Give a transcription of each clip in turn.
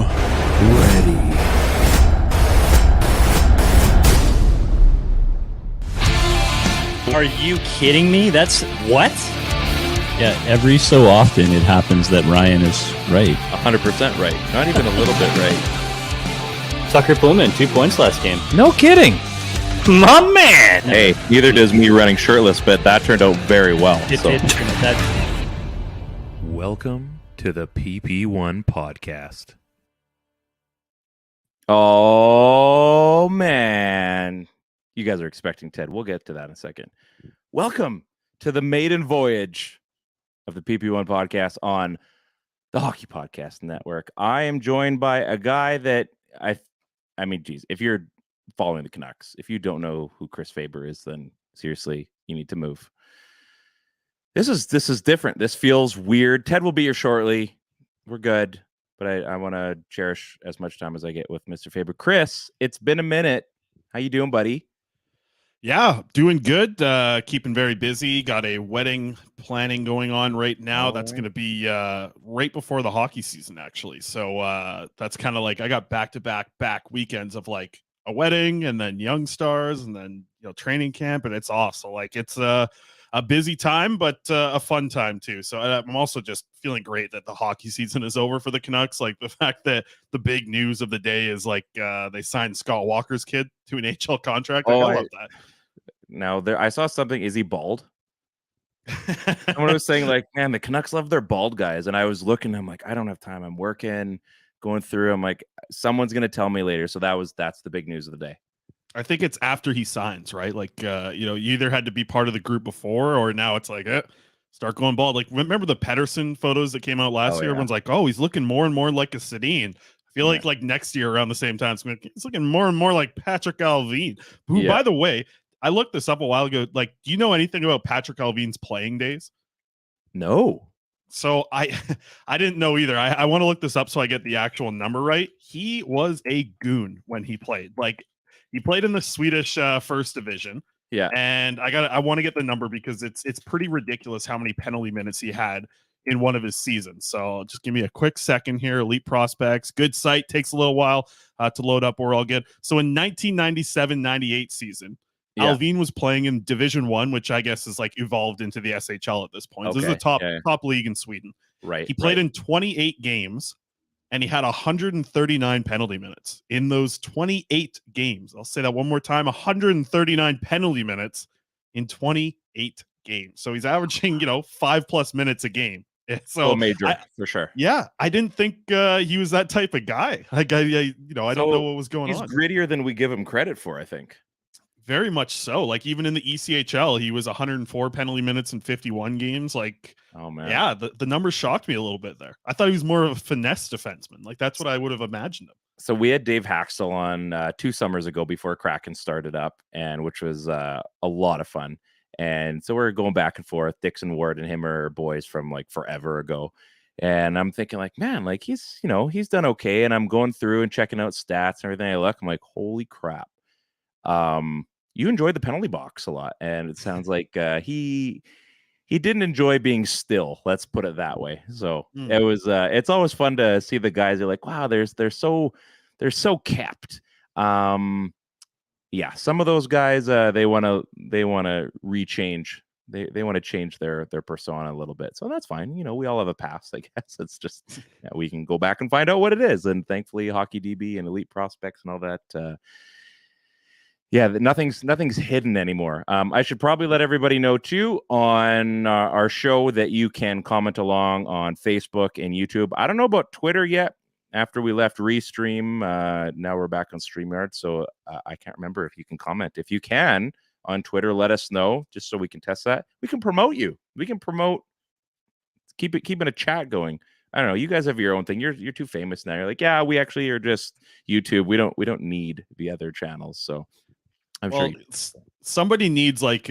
ready? Are you kidding me? That's what? Yeah, every so often it happens that Ryan is right. 100% right. Not even a little bit right. Tucker Pullman, 2 points last game. No kidding. My man. Hey, neither does me running shirtless, but that turned out very well. It so. did. Welcome to the PP1 podcast. Oh, man. You guys are expecting Ted. We'll get to that in a second. Welcome to the maiden voyage of the PP1 podcast on the Hockey Podcast Network. I am joined by a guy that I mean, geez, if you're following the Canucks, if you don't know who Chris Faber is, then seriously, you need to move. This is different. This feels weird. Ted will be here shortly. We're good, but I want to cherish as much time as I get with Mr. Faber. Chris, it's been a minute. How you doing, buddy? Yeah, doing good. Keeping very busy. Got a wedding planning going on right now. That's going to be right before the hockey season, actually. So that's kind of like I got back weekends of like a wedding and then young stars and then training camp, and it's off. So like it's a busy time, but a fun time too. So I'm also just feeling great that the hockey season is over for the Canucks. Like the fact that the big news of the day is like they signed Scott Walker's kid to an HL contract. Like, I love that. Now I saw something. Is he bald? Someone was saying like, man, the Canucks love their bald guys. And I was looking, I'm like, I don't have time. I'm working, going through. I'm like, someone's going to tell me later. So that's the big news of the day. I think it's after he signs, right? Like, you either had to be part of the group before, or now it's like, start going bald. Like, remember the Pedersen photos that came out last year? Yeah. Everyone's like, oh, he's looking more and more like a Sedin. I feel like next year around the same time, it's looking more and more like Patrick Allvin, who, by the way, I looked this up a while ago. Like, do you know anything about Patrick Allvin's playing days? No. So I didn't know either. I want to look this up so I get the actual number right. He was a goon when he played. Like, he played in the Swedish first division. Yeah. And I want to get the number because it's pretty ridiculous how many penalty minutes he had in one of his seasons. So just give me a quick second here. Elite Prospects, good site, takes a little while to load up. We're all good. So in 1997-98 season, Allvin was playing in Division 1, which I guess is like evolved into the SHL at this point. Okay. This is the top league in Sweden. Right. He played in 28 games. And he had 139 penalty minutes in those 28 games. I'll say that one more time, 139 penalty minutes in 28 games. So he's averaging, 5+ minutes a game. So major for sure. Yeah. I didn't think he was that type of guy. Like, I don't know what was going on. He's grittier than we give him credit for, I think. Very much so. Like, even in the ECHL, he was 104 penalty minutes in 51 games. Like, oh man, yeah, the numbers shocked me a little bit there. I thought he was more of a finesse defenseman. Like, that's what I would have imagined him. So we had Dave Haxtell on 2 summers ago before Kraken started up, and which was a lot of fun. And so we're going back and forth. Dixon Ward and him are boys from like forever ago. And I'm thinking like, man, like he's done okay. And I'm going through and checking out stats and everything. I look, I'm like, holy crap. You enjoyed the penalty box a lot, and it sounds like he didn't enjoy being still. Let's put it that way. So it was. It's always fun to see the guys are like, wow, they're so kept. Yeah, some of those guys they want to rechange. They want to change their persona a little bit. So that's fine. We all have a past. I guess it's just we can go back and find out what it is. And thankfully, Hockey DB and Elite Prospects and all that. Yeah, nothing's hidden anymore. I should probably let everybody know, too, on our show that you can comment along on Facebook and YouTube. I don't know about Twitter yet. After we left Restream, now we're back on StreamYard, so I can't remember if you can comment. If you can, on Twitter, let us know, just so we can test that. We can promote you. We can promote, keeping a chat going. I don't know. You guys have your own thing. You're too famous now. You're like, yeah, we actually are just YouTube. We don't need the other channels, so... I'm sure somebody needs like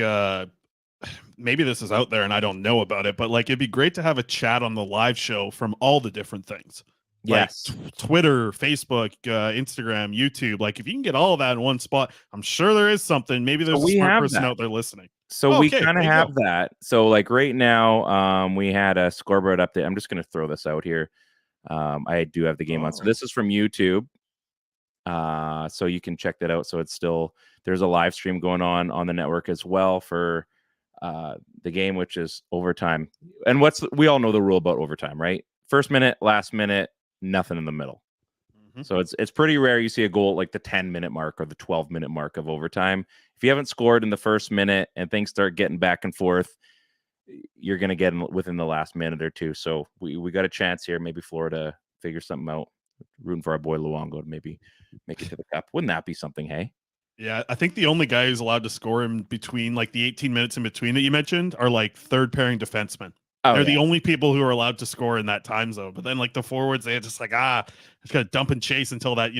maybe this is out there and I don't know about it, but like it'd be great to have a chat on the live show from all the different things. Yes. Like Twitter, Facebook, Instagram, YouTube. Like if you can get all of that in one spot, I'm sure there is something. Maybe there's a smart person out there listening. So we kind of have that. So like right now, we had a scoreboard update. I'm just going to throw this out here. I do have the game on. So this is from YouTube. So you can check that out. So it's still, there's a live stream going on the network as well for the game, which is overtime. And we all know the rule about overtime, right? First minute, last minute, nothing in the middle. So it's pretty rare you see a goal at like the 10-minute mark or the 12-minute mark of overtime. If you haven't scored in the first minute and things start getting back and forth, you're going to get within the last minute or two. So we got a chance here. Maybe Florida figure something out. Rooting for our boy Luongo to maybe make it to the cup. Wouldn't that be something, hey? Yeah, I think the only guy who's allowed to score in between, like the 18 minutes in between that you mentioned, are like third pairing defensemen. They're the only people who are allowed to score in that time zone. But then like the forwards, they just like, just got to dump and chase until that,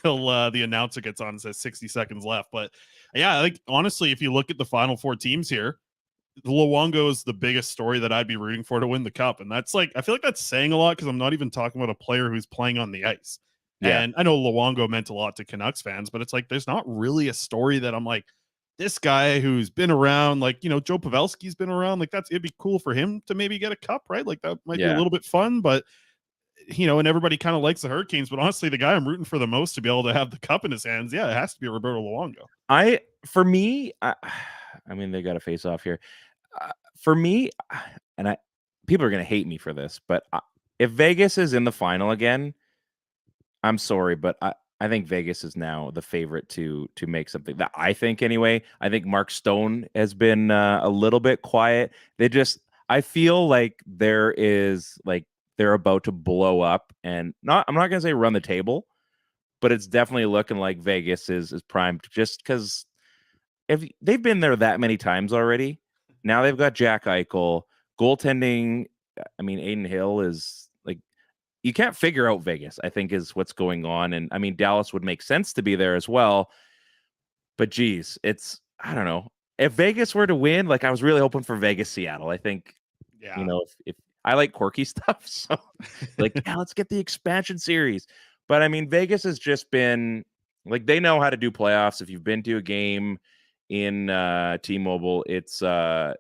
till the announcer gets on and says 60 seconds left. But yeah, like honestly, if you look at the final four teams here, Luongo is the biggest story that I'd be rooting for to win the cup. And that's like, I feel like that's saying a lot because I'm not even talking about a player who's playing on the ice. Yeah. And I know Luongo meant a lot to Canucks fans, but it's like, there's not really a story that I'm like, this guy who's been around, like, Joe Pavelski's been around, like it'd be cool for him to maybe get a cup, right? Like that might be a little bit fun, but and everybody kind of likes the Hurricanes, but honestly, the guy I'm rooting for the most to be able to have the cup in his hands, it has to be Roberto Luongo. I mean, they got to face off here. For me, and people are going to hate me for this, but if Vegas is in the final again, I'm sorry, but I think Vegas is now the favorite to make something. That I think anyway. I think Mark Stone has been a little bit quiet. I feel like they're about to blow up, and I'm not gonna say run the table, but it's definitely looking like Vegas is primed just because if they've been there that many times already. Now they've got Jack Eichel goaltending. I mean, Aiden Hill is like, you can't figure out Vegas, I think, is what's going on. And I mean, Dallas would make sense to be there as well. But geez, I don't know. If Vegas were to win, like I was really hoping for Vegas, Seattle. I think, if I like quirky stuff, so like, let's get the expansion series. But I mean, Vegas has just been like, they know how to do playoffs. If you've been to a game in T-Mobile, it's a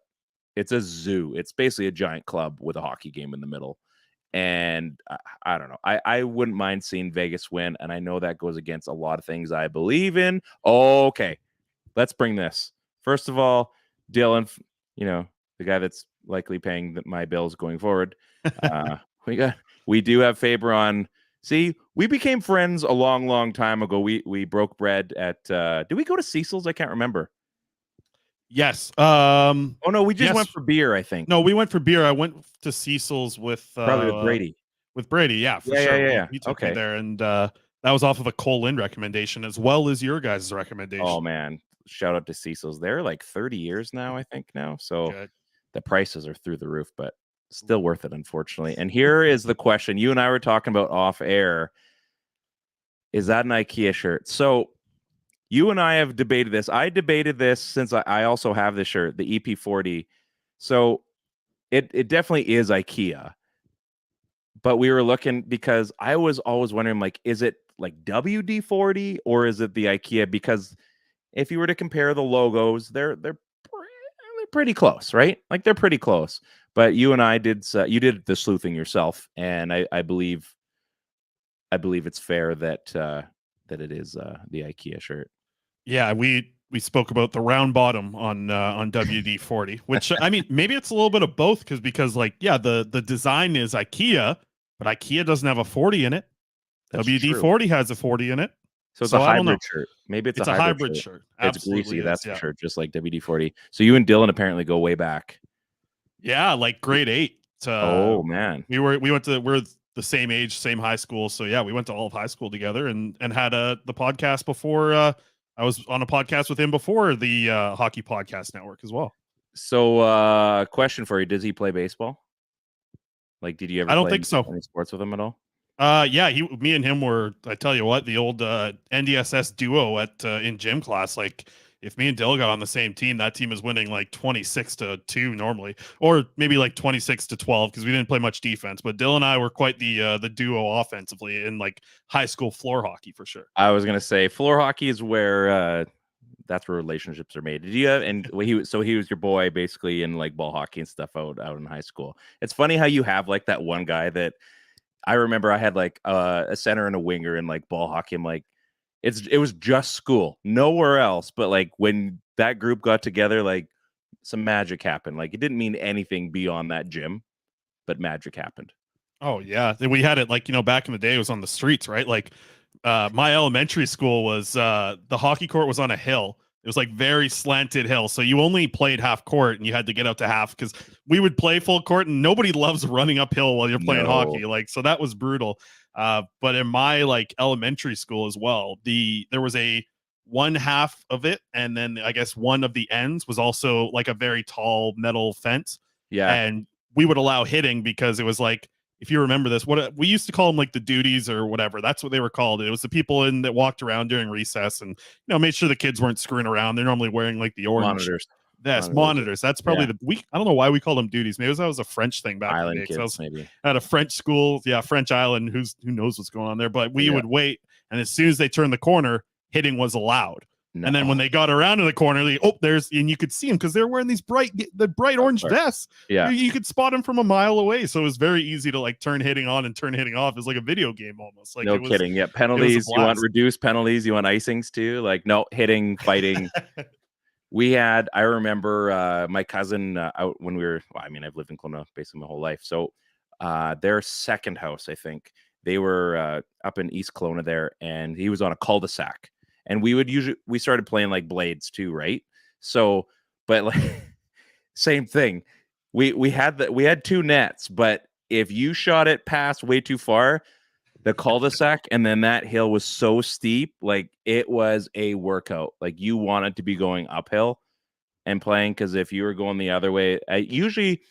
zoo. It's basically a giant club with a hockey game in the middle. And I don't know. I wouldn't mind seeing Vegas win. And I know that goes against a lot of things I believe in. Okay, let's bring this. First of all, Dylan, the guy that's likely paying my bills going forward. We do have Faber on. See, we became friends a long, long time ago. We broke bread at. Did we go to Cecil's? I can't remember. Yes. Oh no, we just went for beer, I think. No, we went for beer. I went to Cecil's with probably with Brady. With Brady, yeah, for sure. Yeah. He took me there, and that was off of a Cole Lind recommendation as well as your guys' recommendation. Oh man, shout out to Cecil's. They're like 30 years now, I think now. So the prices are through the roof, but still worth it, unfortunately. And here is the question you and I were talking about off air. Is that an IKEA shirt? So you and I have debated this. I debated this since I also have this shirt, the EP40. So it definitely is IKEA. But we were looking because I was always wondering, like, is it like WD-40 or is it the IKEA? Because if you were to compare the logos, they're pretty close, right? Like they're pretty close. But you and I you did the sleuthing yourself, and I believe it's fair that it is the IKEA shirt. Yeah, we spoke about the round bottom on WD-40, which I mean, maybe it's a little bit of both because like, yeah, the design is IKEA, but IKEA doesn't have a 40 in it. That's WD-40 true. Has a 40 in it. So it's a hybrid shirt. Maybe it's a hybrid shirt. It's greasy, that's for sure, just like WD-40. So you and Dylan apparently go way back. Yeah, like grade 8. Oh man. We're the same age, same high school. So yeah, we went to all of high school together and had the podcast before. I was on a podcast with him before the Hockey Podcast Network as well. So question for you: does he play baseball? Like, did you ever? I don't think so. Any sports with him at all? Yeah, me and him were. I tell you what, the old NDSS duo in gym class. Like, if me and Dill got on the same team, that team is winning like 26-2 normally, or maybe like 26-12 because we didn't play much defense. But Dill and I were quite the duo offensively in like high school floor hockey for sure. I was gonna say floor hockey is where that's where relationships are made. Did you have he was your boy basically in like ball hockey and stuff out in high school. It's funny how you have like that one guy that I remember I had like a center and a winger in like ball hockey. I'm like, it was just school, nowhere else. But like when that group got together, like some magic happened. Like it didn't mean anything beyond that gym, but magic happened. Oh yeah, we had it like back in the day. It was on the streets, right? Like my elementary school was the hockey court was on a hill. It was like very slanted hill, so you only played half court, and you had to get out to half because we would play full court, and nobody loves running uphill while you're playing hockey. Like so that was brutal. But in my like elementary school as well, there was a one half of it, and then I guess one of the ends was also like a very tall metal fence. Yeah, and we would allow hitting because it was like, if you remember this, what we used to call them, like the duties or whatever. That's what they were called. It was the people that walked around during recess and made sure the kids weren't screwing around. They're normally wearing like the orange monitors. Yes, monitors. That's probably I don't know why we called them duties. Maybe that was a French thing back Island in the day. kids, maybe At a French school, French island. Who knows what's going on there? But we would wait, and as soon as they turned the corner, hitting was allowed. No. And then when they got around to the corner, and you could see them because they're wearing these bright orange vests. Yeah, you could spot them from a mile away. So it was very easy to like turn hitting on and turn hitting off. It was like a video game almost. Like no kidding. Yeah, penalties. You want reduced penalties. You want icings too. Like no hitting, fighting. I remember my cousin out when we were. Well, I mean, I've lived in Kelowna basically my whole life. So their second house, I think they were up in East Kelowna there, and he was on a cul-de-sac. And we started playing like blades too, right? So, but like same thing. We had two nets, but if you shot it past way too far, the cul-de-sac and then that hill was so steep, like it was a workout. Like you wanted to be going uphill and playing, because if you were going the other way, I usually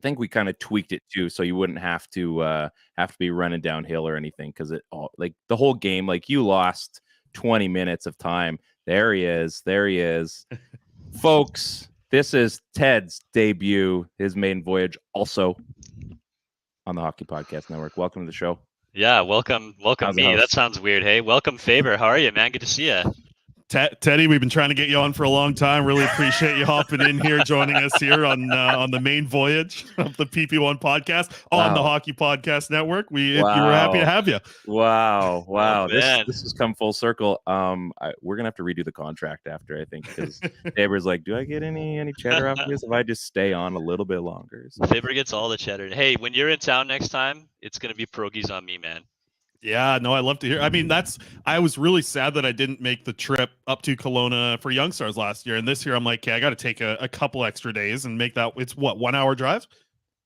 think we kind of tweaked it too, so you wouldn't have to be running downhill or anything, because like the whole game, like you lost 20 minutes of time. There he is. Folks, this is Ted's debut, his maiden voyage, also on the Hockey Podcast Network. Welcome to the show. Yeah, welcome me. That sounds weird. Hey, welcome Faber. How are you, man? Good to see you. Teddy, we've been trying to get you on for a long time. Really appreciate you hopping in here, joining us here on the main voyage of the PP1 podcast on the Hockey Podcast Network. You were happy to have you. Wow. This has come full circle. We're gonna have to redo the contract after, I think, because Faber's like, do I get any cheddar off this if I just stay on a little bit longer? So. Faber gets all the cheddar. Hey, when you're in town next time, it's gonna be pierogies on me, man. Yeah, no, I love to hear. I mean, I was really sad that I didn't make the trip up to Kelowna for Young Stars last year. And this year I'm like, okay, I got to take a couple extra days and make that. It's what, 1 hour drive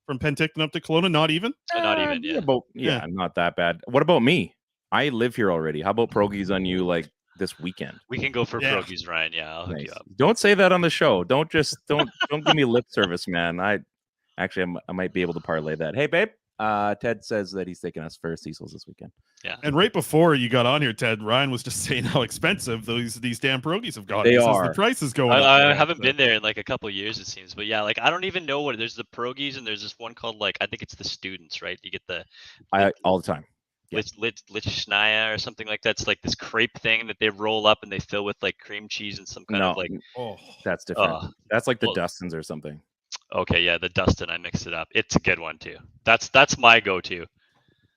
from Penticton up to Kelowna? Not even? Not even, yeah. Not that bad. What about me? I live here already. How about pierogies on you like this weekend? We can go for pierogies, Ryan. Yeah, I'll hook you up. Don't say that on the show. Don't give me lip service, man. I might be able to parlay that. Hey, babe. Ted says that he's taking us for Cecil's this weekend. Yeah. And right before you got on here, Ted, Ryan was just saying how expensive these damn pierogies have gotten. They are. The price is going up. I haven't been there in like a couple of years, it seems. But yeah, like I don't even know there's the pierogies, and there's this one called like, I think it's the students, right? You get all the time. Yeah. Lichschnaya or something like that. It's like this crepe thing that they roll up and they fill with like cream cheese and some kind of like. Oh, that's different. That's like the Dustins or something. Okay, yeah, the Dustin. I mixed it up. It's a good one too. That's my go-to.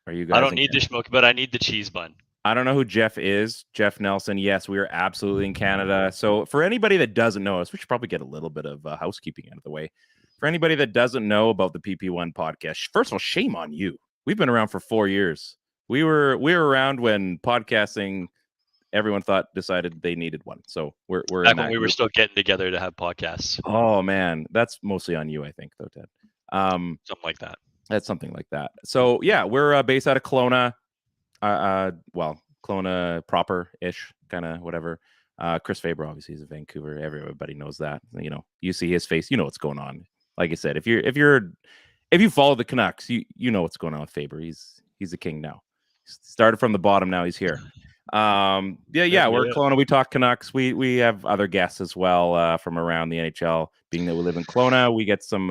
Are you guys? I don't need the smoke, but I need the cheese bun. I don't know who Jeff is. Jeff Nelson. Yes, we are absolutely in Canada. So for anybody that doesn't know us, we should probably get a little bit of housekeeping out of the way. For anybody that doesn't know about the PP1 podcast, first of all, shame on you. We've been around for 4 years. We were around when podcasting, everyone decided they needed one. So we're back when we were still getting together to have podcasts. Oh man, that's mostly on you, I think, though, Ted. Something like that. That's something like that. So yeah, we're based out of Kelowna. Well, Kelowna proper-ish, kind of whatever. Chris Faber, obviously, is in Vancouver. Everybody knows that. You see his face, you know what's going on. Like I said, if you follow the Canucks, you know what's going on with Faber. He's the king now. Started from the bottom, now he's here. We're Kelowna. We talk Canucks. We have other guests as well from around the NHL. Being that we live in Kelowna, we get some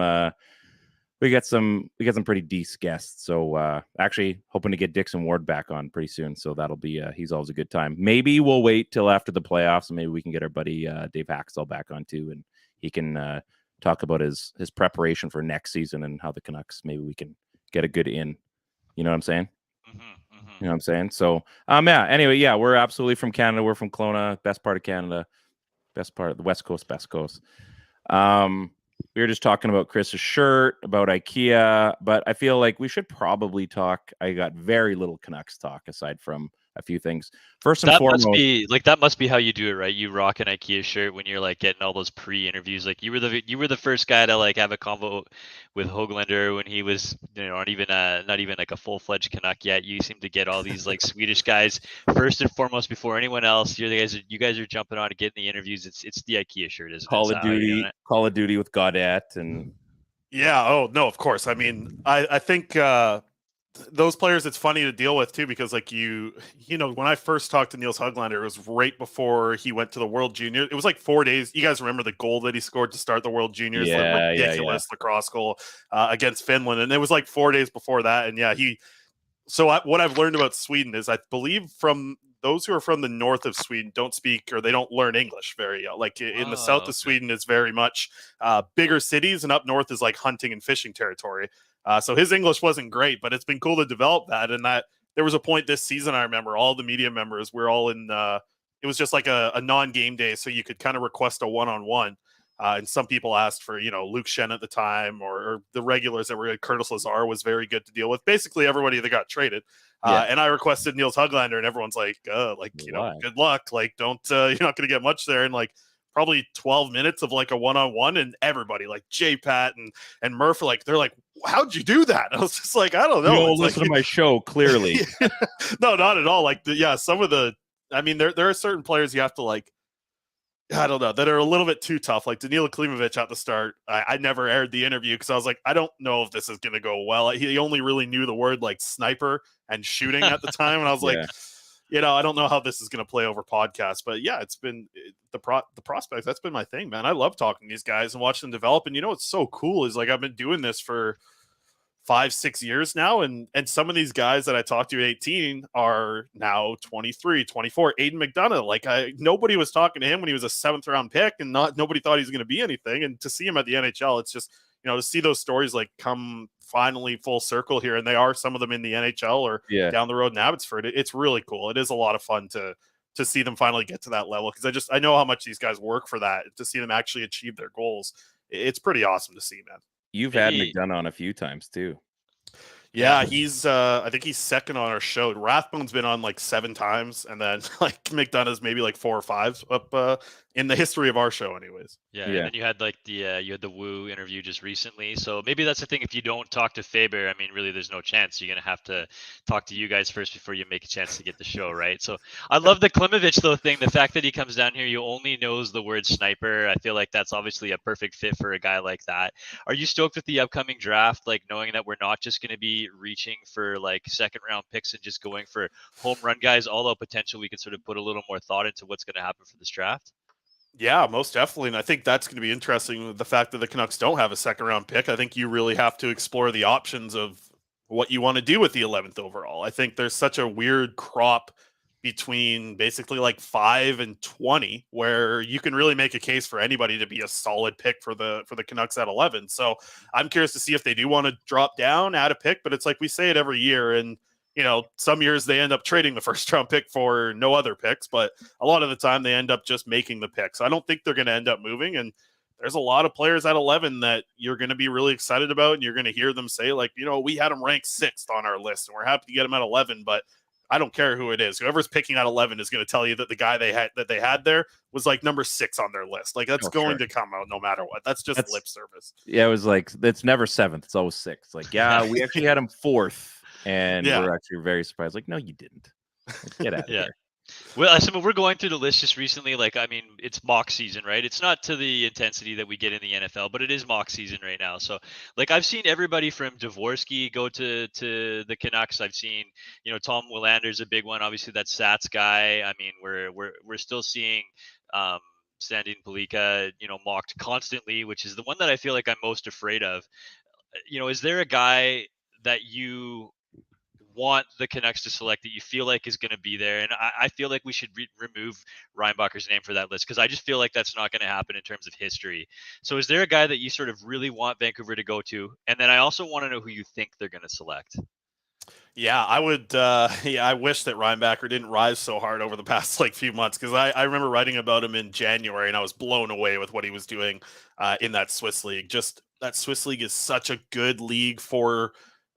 pretty decent guests. So actually hoping to get Dixon Ward back on pretty soon. So that'll be he's always a good time. Maybe we'll wait till after the playoffs, and maybe we can get our buddy Dave Haxtell back on too, and he can talk about his preparation for next season and how the Canucks, maybe we can get a good in You know what I'm saying? Mm-hmm, mm-hmm. You know what I'm saying? So, yeah. Anyway, yeah, we're absolutely from Canada. We're from Kelowna, best part of Canada, best part of the West Coast, best coast. We were just talking about Chris's shirt, about IKEA, but I feel like we should probably talk. I got very little Canucks talk aside from a few things. First and foremost, That must be how you do it, right? You rock an IKEA shirt when you're like getting all those pre-interviews. Like you were the first guy to like have a convo with Hoglander when he was, not even like a full-fledged Canuck yet. You seem to get all these like Swedish guys first and foremost before anyone else. You guys are jumping on to getting the interviews. It's the IKEA shirt, isn't Call it? of Duty, Call of Duty with Gaudette, and Yeah. Oh no, of course. I mean, I think those players, it's funny to deal with too, because like when I first talked to Niels Höglander, it was right before he went to the World Junior. It was like 4 days. You guys remember the goal that he scored to start the World Juniors, the ridiculous lacrosse goal against Finland, and it was like 4 days before that. And yeah, what I've learned about Sweden is I believe from those who are from the north of Sweden don't speak or they don't learn English very like in the south of Sweden is very much bigger cities, and up north is like hunting and fishing territory. So his English wasn't great, but it's been cool to develop that. And that there was a point this season, I remember all the media members were all in. It was just like a non-game day, so you could kind of request a one-on-one. And some people asked for, Luke Shen at the time, or the regulars that were at Curtis Lazar was very good to deal with. Basically, everybody that got traded. And I requested Niels Höglander, and everyone's like, good luck. Like, don't, you're not going to get much there. And like, probably 12 minutes of like a one-on-one, and everybody like J-Pat and Murph, like, they're like, how'd you do that? I was just like, I don't know. You don't listen to my show, clearly. No, not at all. Like, some of the, I mean, there are certain players you have to like, I don't know, that are a little bit too tough. Like Danila Klimovic at the start, I never aired the interview because I was like, I don't know if this is going to go well. He only really knew the word like sniper and shooting at the time. And I was like, I don't know how this is going to play over podcast. But yeah, it's been the prospects. That's been my thing, man. I love talking to these guys and watching them develop. And what's so cool is like I've been doing this for 5-6 years now, and some of these guys that I talked to at 18 are now 23, 24. Aiden McDonough, like nobody was talking to him when he was a 7th round pick, and nobody thought he was going to be anything. And to see him at the NHL, it's just to see those stories like come finally full circle here, and they are some of them in the NHL or down the road in Abbotsford. It's really cool. It is a lot of fun to see them finally get to that level, because I know how much these guys work for that, to see them actually achieve their goals. It's pretty awesome to see, man. You've had McDonough on a few times too. Yeah, he's I think he's second on our show. Rathbone's been on like 7 times, and then like McDonough's maybe like 4 or 5 up in the history of our show anyways. Yeah. And then you had like you had the Woo interview just recently. So maybe that's the thing. If you don't talk to Faber, I mean, really, there's no chance. You're going to have to talk to you guys first before you make a chance to get the show, right? So I love the Klimovic, though, thing. The fact that he comes down here, you only knows the word sniper. I feel like that's obviously a perfect fit for a guy like that. Are you stoked with the upcoming draft, like knowing that we're not just going to be reaching for like 2nd round picks and just going for home run guys, although potential we could sort of put a little more thought into what's going to happen for this draft? Yeah, most definitely. And I think that's going to be interesting with the fact that the Canucks don't have a 2nd round pick. I think you really have to explore the options of what you want to do with the 11th overall. I think there's such a weird crop between basically like 5 and 20 where you can really make a case for anybody to be a solid pick for the Canucks at 11. So I'm curious to see if they do want to drop down, add a pick, but it's like we say it every year, and some years they end up trading the 1st round pick for no other picks, but a lot of the time they end up just making the pick. So I don't think they're going to end up moving. And there's a lot of players at 11 that you're going to be really excited about, and you're going to hear them say like, we had them ranked 6th on our list and we're happy to get them at 11, but I don't care who it is. Whoever's picking at 11 is going to tell you that the guy they had there was like number 6 on their list. Like that's going to come out no matter what. That's lip service. Yeah, it was like, it's never 7th. It's always 6th. Like, yeah, we actually had him 4th. And we're actually very surprised. Like, no, you didn't. Get out of here. Well, we're going through the list just recently. Like, I mean, it's mock season, right? It's not to the intensity that we get in the NFL, but it is mock season right now. So, like, I've seen everybody from Dvorsky go to the Canucks. I've seen, Tom Willander's a big one. Obviously, that's Sats guy. I mean, we're still seeing Sandin Pelika, mocked constantly, which is the one that I feel like I'm most afraid of. Is there a guy that you want the Canucks to select that you feel like is going to be there? And I feel like we should remove Reinbacher's name for that list, because I just feel like that's not going to happen in terms of history. So is there a guy that you sort of really want Vancouver to go to? And then I also want to know who you think they're going to select. Yeah, I would. Yeah, I wish that Reinbacher didn't rise so hard over the past few months, because I remember writing about him in January and I was blown away with what he was doing in that Swiss league. Just that Swiss league is such a good league for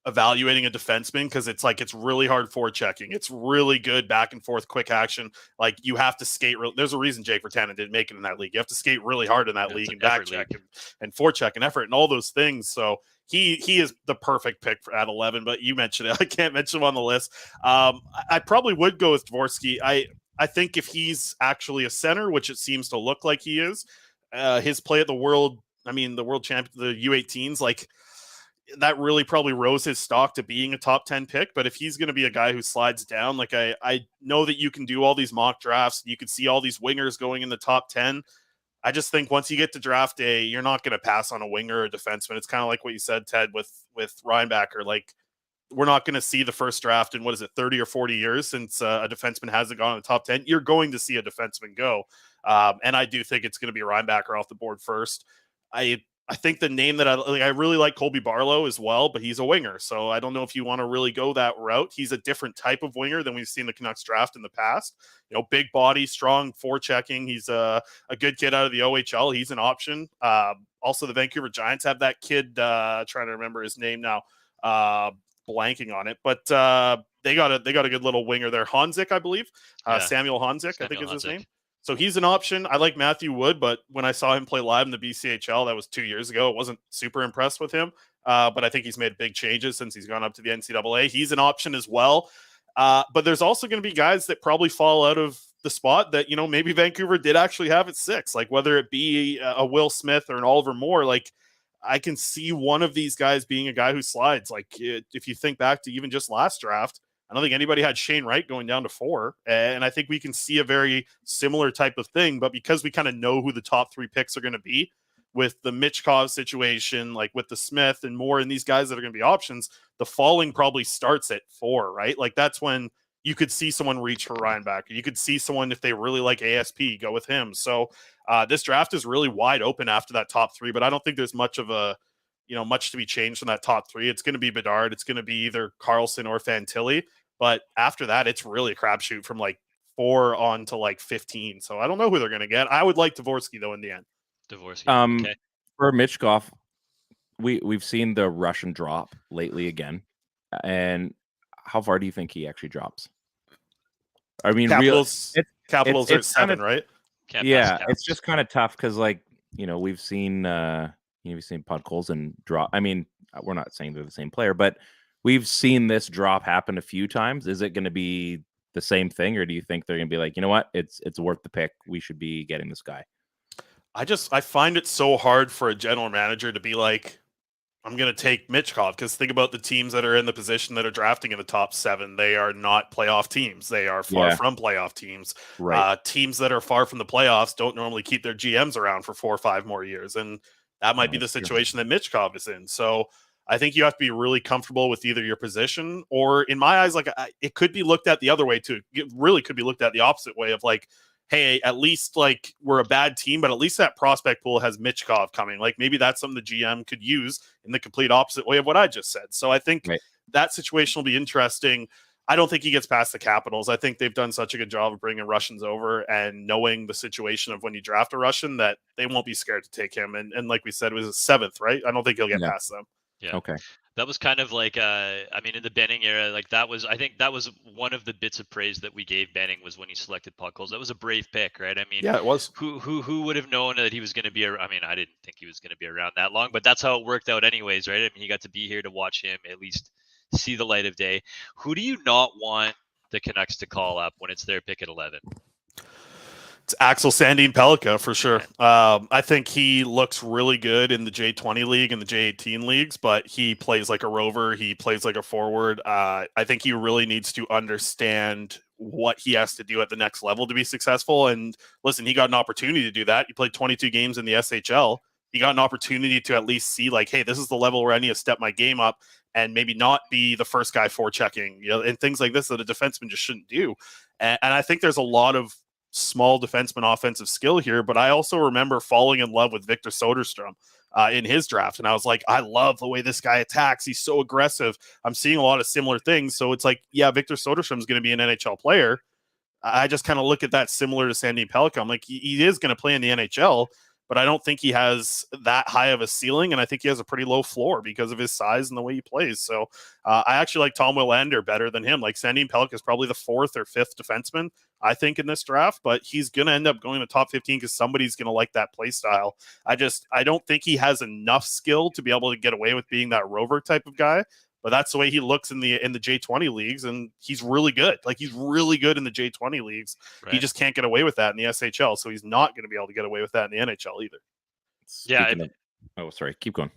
evaluating a defenseman, because it's really hard forechecking. It's really good back and forth quick action. Like, you have to skate. There's a reason Jake Virtanen didn't make it in that league. You have to skate really hard in that Yeah, it's league an and back effort check league. and forecheck and effort and all those things. So he is the perfect pick at 11, but you mentioned it. I can't mention him on the list. I probably would go with Dvorsky. I think if he's actually a center, which it seems to look like he is, his play at the world champion, the U18s, that really probably rose his stock to being a top 10 pick. But if he's going to be a guy who slides down, I know that you can do all these mock drafts, you can see all these wingers going in the top 10. I just think once you get to draft day, you're not going to pass on a winger or a defenseman. It's kind of like what you said, Ted, with Reinbacher. Like, we're not going to see the first draft in 30 or 40 years since a defenseman hasn't gone in the top 10. You're going to see a defenseman go. And I do think it's going to be Reinbacher off the board first. I think the name that I really like Colby Barlow as well, but he's a winger. So I don't know if you want to really go that route. He's a different type of winger than we've seen the Canucks draft in the past. Big body, strong forechecking. He's a good kid out of the OHL. He's an option. Also, the Vancouver Giants have that kid, trying to remember his name now, blanking on it, but they got a good little winger there. Honzik, I believe. Samuel Honzik, I think is his name. So he's an option. I like Matthew Wood, but when I saw him play live in the BCHL, that was 2 years ago, I wasn't super impressed with him. But I think he's made big changes since he's gone up to the NCAA. He's an option as well. But there's also going to be guys that probably fall out of the spot that, maybe Vancouver did actually have at 6, like whether it be a Will Smith or an Oliver Moore. Like, I can see one of these guys being a guy who slides. Like, if you think back to even just last draft, I don't think anybody had Shane Wright going down to 4. And I think we can see a very similar type of thing. But because we kind of know who the top 3 picks are going to be with the Michkov situation, like with the Smith and Moore and these guys that are going to be options, the falling probably starts at 4, right? Like, that's when you could see someone reach for Reinbacher. You could see someone, if they really like ASP, go with him. So this draft is really wide open after that top 3, but I don't think there's much to be changed from that top 3. It's going to be Bedard. It's going to be either Carlson or Fantilli. But after that, it's really a crapshoot from 4 on to 15. So I don't know who they're going to get. I would like Dvorsky though in the end. Dvorsky. Okay. For Michkov, we've seen the Russian drop lately again. And how far do you think he actually drops? I mean, Capitals are at 7, right? Yeah, it's just kind of tough because, we've seen Podkolzin drop. I mean, we're not saying they're the same player, but we've seen this drop happen a few times. Is it going to be the same thing, or do you think they're going to be like, you know what, it's worth the pick, we should be getting this guy? I find it so hard for a general manager to be like, I'm going to take Michkov, because think about the teams that are in the position that are drafting in the top 7. They are not playoff teams. They are far from playoff teams. Right. Teams that are far from the playoffs don't normally keep their GMs around for 4 or 5 more years. And that might be the situation that Michkov is in. So I think you have to be really comfortable with either your position, or in my eyes, it could be looked at the other way too. It really could be looked at the opposite way of hey, at least we're a bad team, but at least that prospect pool has Michkov coming. Maybe that's something the GM could use in the complete opposite way of what I just said. So I think that situation will be interesting. I don't think he gets past the Capitals. I think they've done such a good job of bringing Russians over and knowing the situation of when you draft a Russian that they won't be scared to take him. And like we said, it was a 7th, right? I don't think he'll get past them. Yeah. Okay. That was kind of in the Benning era, I think that was one of the bits of praise that we gave Benning, was when he selected Podkolzin. That was a brave pick, right? I mean, yeah, it was. Who would have known that he was going to be? I didn't think he was going to be around that long, but that's how it worked out, anyways, right? I mean, he got to be here to watch him at least see the light of day. Who do you not want the Canucks to call up when it's their pick at 11? It's Axel Sandin Pellikka for sure. I think he looks really good in the J20 league and the J18 leagues, but he plays like a rover. He plays like a forward. I think he really needs to understand what he has to do at the next level to be successful. And listen, he got an opportunity to do that. He played 22 games in the SHL. He got an opportunity to at least see hey, this is the level where I need to step my game up and maybe not be the first guy forechecking, and things like this that a defenseman just shouldn't do. And I think there's a lot of small defenseman offensive skill here, but I also remember falling in love with Victor Soderstrom. in his draft. And I was like, I love the way this guy attacks. He's so aggressive. I'm seeing a lot of similar things. So it's like, yeah, Victor Soderstrom is going to be an NHL player. I just kind of look at that similar to Sandy Pellica. I'm like, he is going to play in the NHL, but I don't think he has that high of a ceiling, and I think he has a pretty low floor because of his size and the way he plays. So I actually like Tom Willander better than him. Like Sandy Pellica is probably the 4th or 5th defenseman, I think, in this draft, but he's going to end up going to top 15 because somebody's going to like that play style. I don't think he has enough skill to be able to get away with being that rover type of guy. But that's the way he looks in the J20 leagues, and he's really good. Like, he's really good in the J20 leagues. Right. He just can't get away with that in the SHL, so he's not going to be able to get away with that in the NHL either. Sorry, keep going.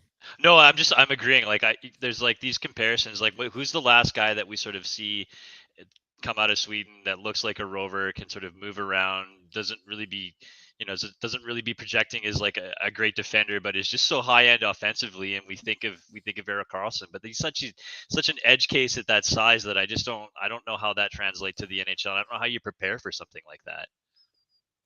No, I'm agreeing. Like, there's like these comparisons. Like, who's the last guy that we sort of see come out of Sweden that looks like a rover, can sort of move around, doesn't really be projecting as like a great defender, but is just so high end offensively. And we think of Erik Karlsson, but he's such an edge case at that size that I don't know how that translates to the NHL. I don't know how you prepare for something like that.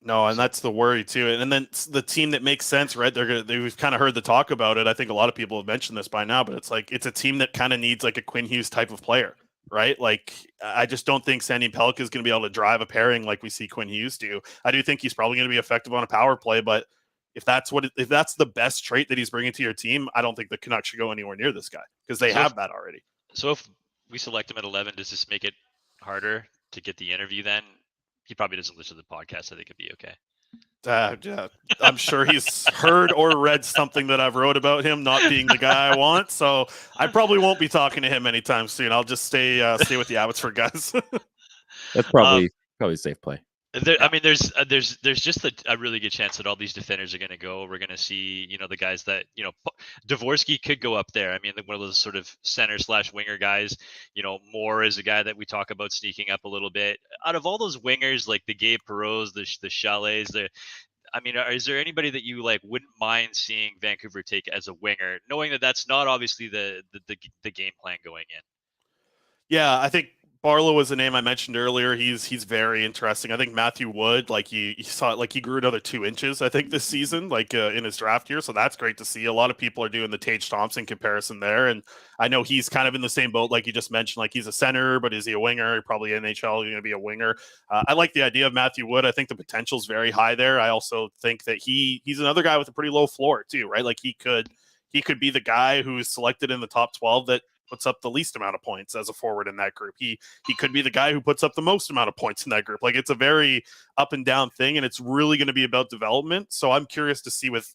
No, and that's the worry too. And then the team that makes sense, right? We've kind of heard the talk about it. I think a lot of people have mentioned this by now, but it's like, it's a team that kind of needs like a Quinn Hughes type of player, right? Like, I just don't think Sandy Pellica is going to be able to drive a pairing like we see Quinn Hughes do. I do think he's probably going to be effective on a power play, but if that's the best trait that he's bringing to your team, I don't think the Canucks should go anywhere near this guy because they have that already. So if we select him at 11, does this make it harder to get the interview then? He probably doesn't listen to the podcast. I think it'd be okay. Yeah, I'm sure he's heard or read something that I've wrote about him not being the guy I want. So I probably won't be talking to him anytime soon. I'll just stay with the Abbotsford guys. That's probably a safe play. I mean, there's just a really good chance that all these defenders are going to go. We're going to see, the guys that, Dvorsky could go up there. I mean, one of those sort of center/winger guys. Moore is a guy that we talk about sneaking up a little bit. Out of all those wingers, like the Gabe Perreaults, the Chalets, is there anybody that you like wouldn't mind seeing Vancouver take as a winger, knowing that that's not obviously the game plan going in? Yeah, I think Barlow was the name I mentioned earlier. He's very interesting. I think Matthew Wood, like you saw it, like he grew another 2 inches, I think, this season, like in his draft year. So that's great to see. A lot of people are doing the Tage Thompson comparison there. And I know he's kind of in the same boat, like you just mentioned, like he's a center, but is he a winger? Probably NHL, going to be a winger. I like the idea of Matthew Wood. I think the potential is very high there. I also think that he's another guy with a pretty low floor too, right? Like he could be the guy who's selected in the top 12 that puts up the least amount of points as a forward in that group. He could be the guy who puts up the most amount of points in that group. Like, it's a very up and down thing, and it's really going to be about development. So I'm curious to see with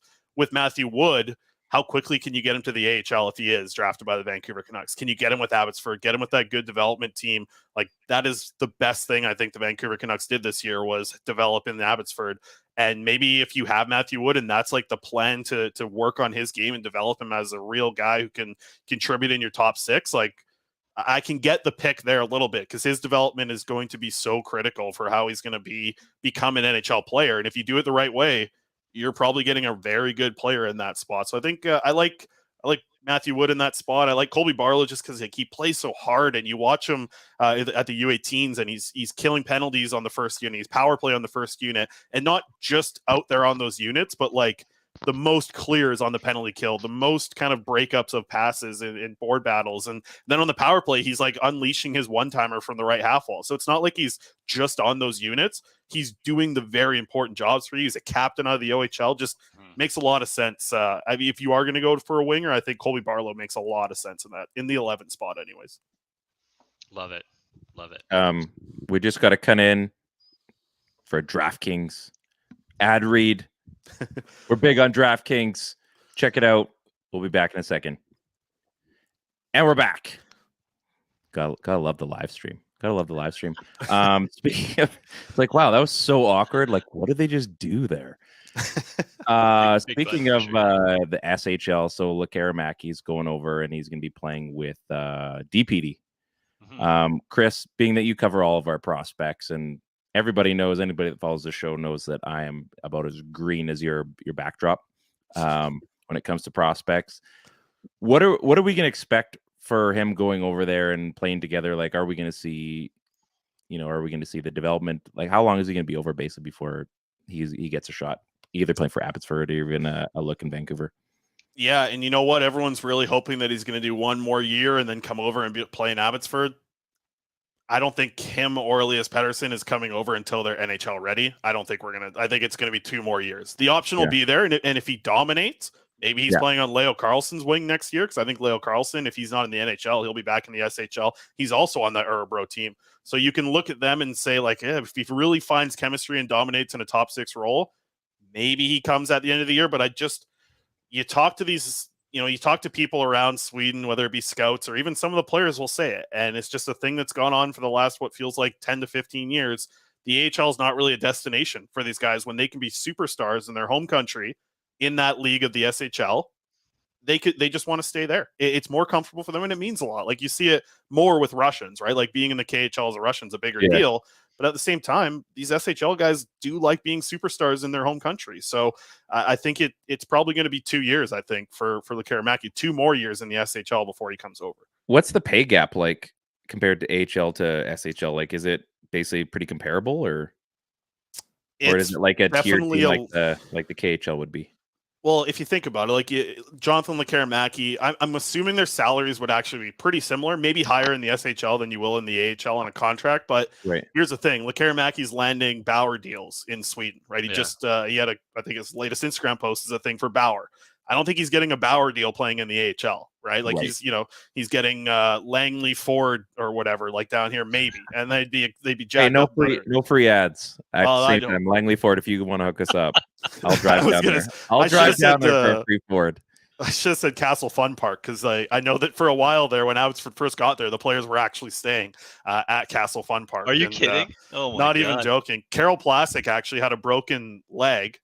Matthew Wood, how quickly can you get him to the AHL if he is drafted by the Vancouver Canucks? Can you get him with Abbotsford, get him with that good development team? Like, that is the best thing I think the Vancouver Canucks did this year, was develop in Abbotsford. And maybe if you have Matthew Wood and that's like the plan to work on his game and develop him as a real guy who can contribute in your top 6, like, I can get the pick there a little bit because his development is going to be so critical for how he's going to become an NHL player. And if you do it the right way, you're probably getting a very good player in that spot. So I think I like Matthew Wood in that spot. I like Colby Barlow just because he plays so hard, and you watch him at the U18s, and he's killing penalties on the first unit. He's power play on the first unit, and not just out there on those units, but like the most clears on the penalty kill, the most kind of breakups of passes in board battles. And then on the power play, he's like unleashing his one-timer from the right half wall. So it's not like he's just on those units. He's doing the very important jobs for you. He's a captain out of the OHL. Just makes a lot of sense. I mean, if you are going to go for a winger, I think Colby Barlow makes a lot of sense in the 11th spot anyways. Love it. We just got to cut in for DraftKings ad read. We're big on DraftKings. Check it out. We'll be back in a second. And we're back. Gotta love the live stream. Speaking of, it's like, wow, that was so awkward. Like, what did they just do there? Speaking of the SHL, so Lekaramaki's going over, and he's going to be playing with DPD. Mm-hmm. Chris, being that you cover all of our prospects, and everybody knows, anybody that follows the show knows that I am about as green as your backdrop when it comes to prospects. What are we going to expect for him going over there and playing together? Like, are we going to see the development? Like, how long is he going to be over basically before he gets a shot, either playing for Abbotsford or even a look in Vancouver? Yeah, and you know what? Everyone's really hoping that he's going to do one more year and then come over and play in Abbotsford. I don't think him or Elias Pettersson is coming over until they're NHL ready. I think it's gonna be 2 more years. The option will Yeah. be there, and if he dominates, maybe he's Yeah. playing on Leo Carlson's wing next year. Because I think Leo Carlson, if he's not in the NHL, he'll be back in the SHL. He's also on the Urabro team, so you can look at them and say like, if he really finds chemistry and dominates in a top 6 role, maybe he comes at the end of the year. But you talk to you talk to people around Sweden, whether it be scouts or even some of the players will say it. And it's just a thing that's gone on for the last, what feels like 10 to 15 years. The AHL is not really a destination for these guys when they can be superstars in their home country in that league of the SHL. They just want to stay there. It's more comfortable for them, and it means a lot. Like you see it more with Russians, right? Like being in the KHL as a Russian's a bigger deal. But at the same time, these SHL guys do like being superstars in their home country. So I think it's probably going to be 2 years, I think, for Lekaramaki, 2 more years in the SHL before he comes over. What's the pay gap like compared to AHL to SHL? Like, is it basically pretty comparable, or is it like a tier team like the KHL would be? Well, if you think about it, like Jonathan Lekaramaki, I'm assuming their salaries would actually be pretty similar, maybe higher in the SHL than you will in the AHL on a contract. But here's the thing: Lekaramaki's landing Bauer deals in Sweden, right? He he had I think his latest Instagram post is a thing for Bauer. I don't think he's getting a Bauer deal playing in the AHL, right? Like he's getting Langley Ford or whatever, like down here maybe, and they'd be jacked up. No free ads. At the same time, Langley Ford, if you want to hook us up, I'll drive down there. I'll drive down there for a free Ford. I should have said Castle Fun Park because I know that for a while there, when Abbotsford first got there, the players were actually staying at Castle Fun Park. Are you kidding? Oh my God. Even joking. Carol Plastic actually had a broken leg.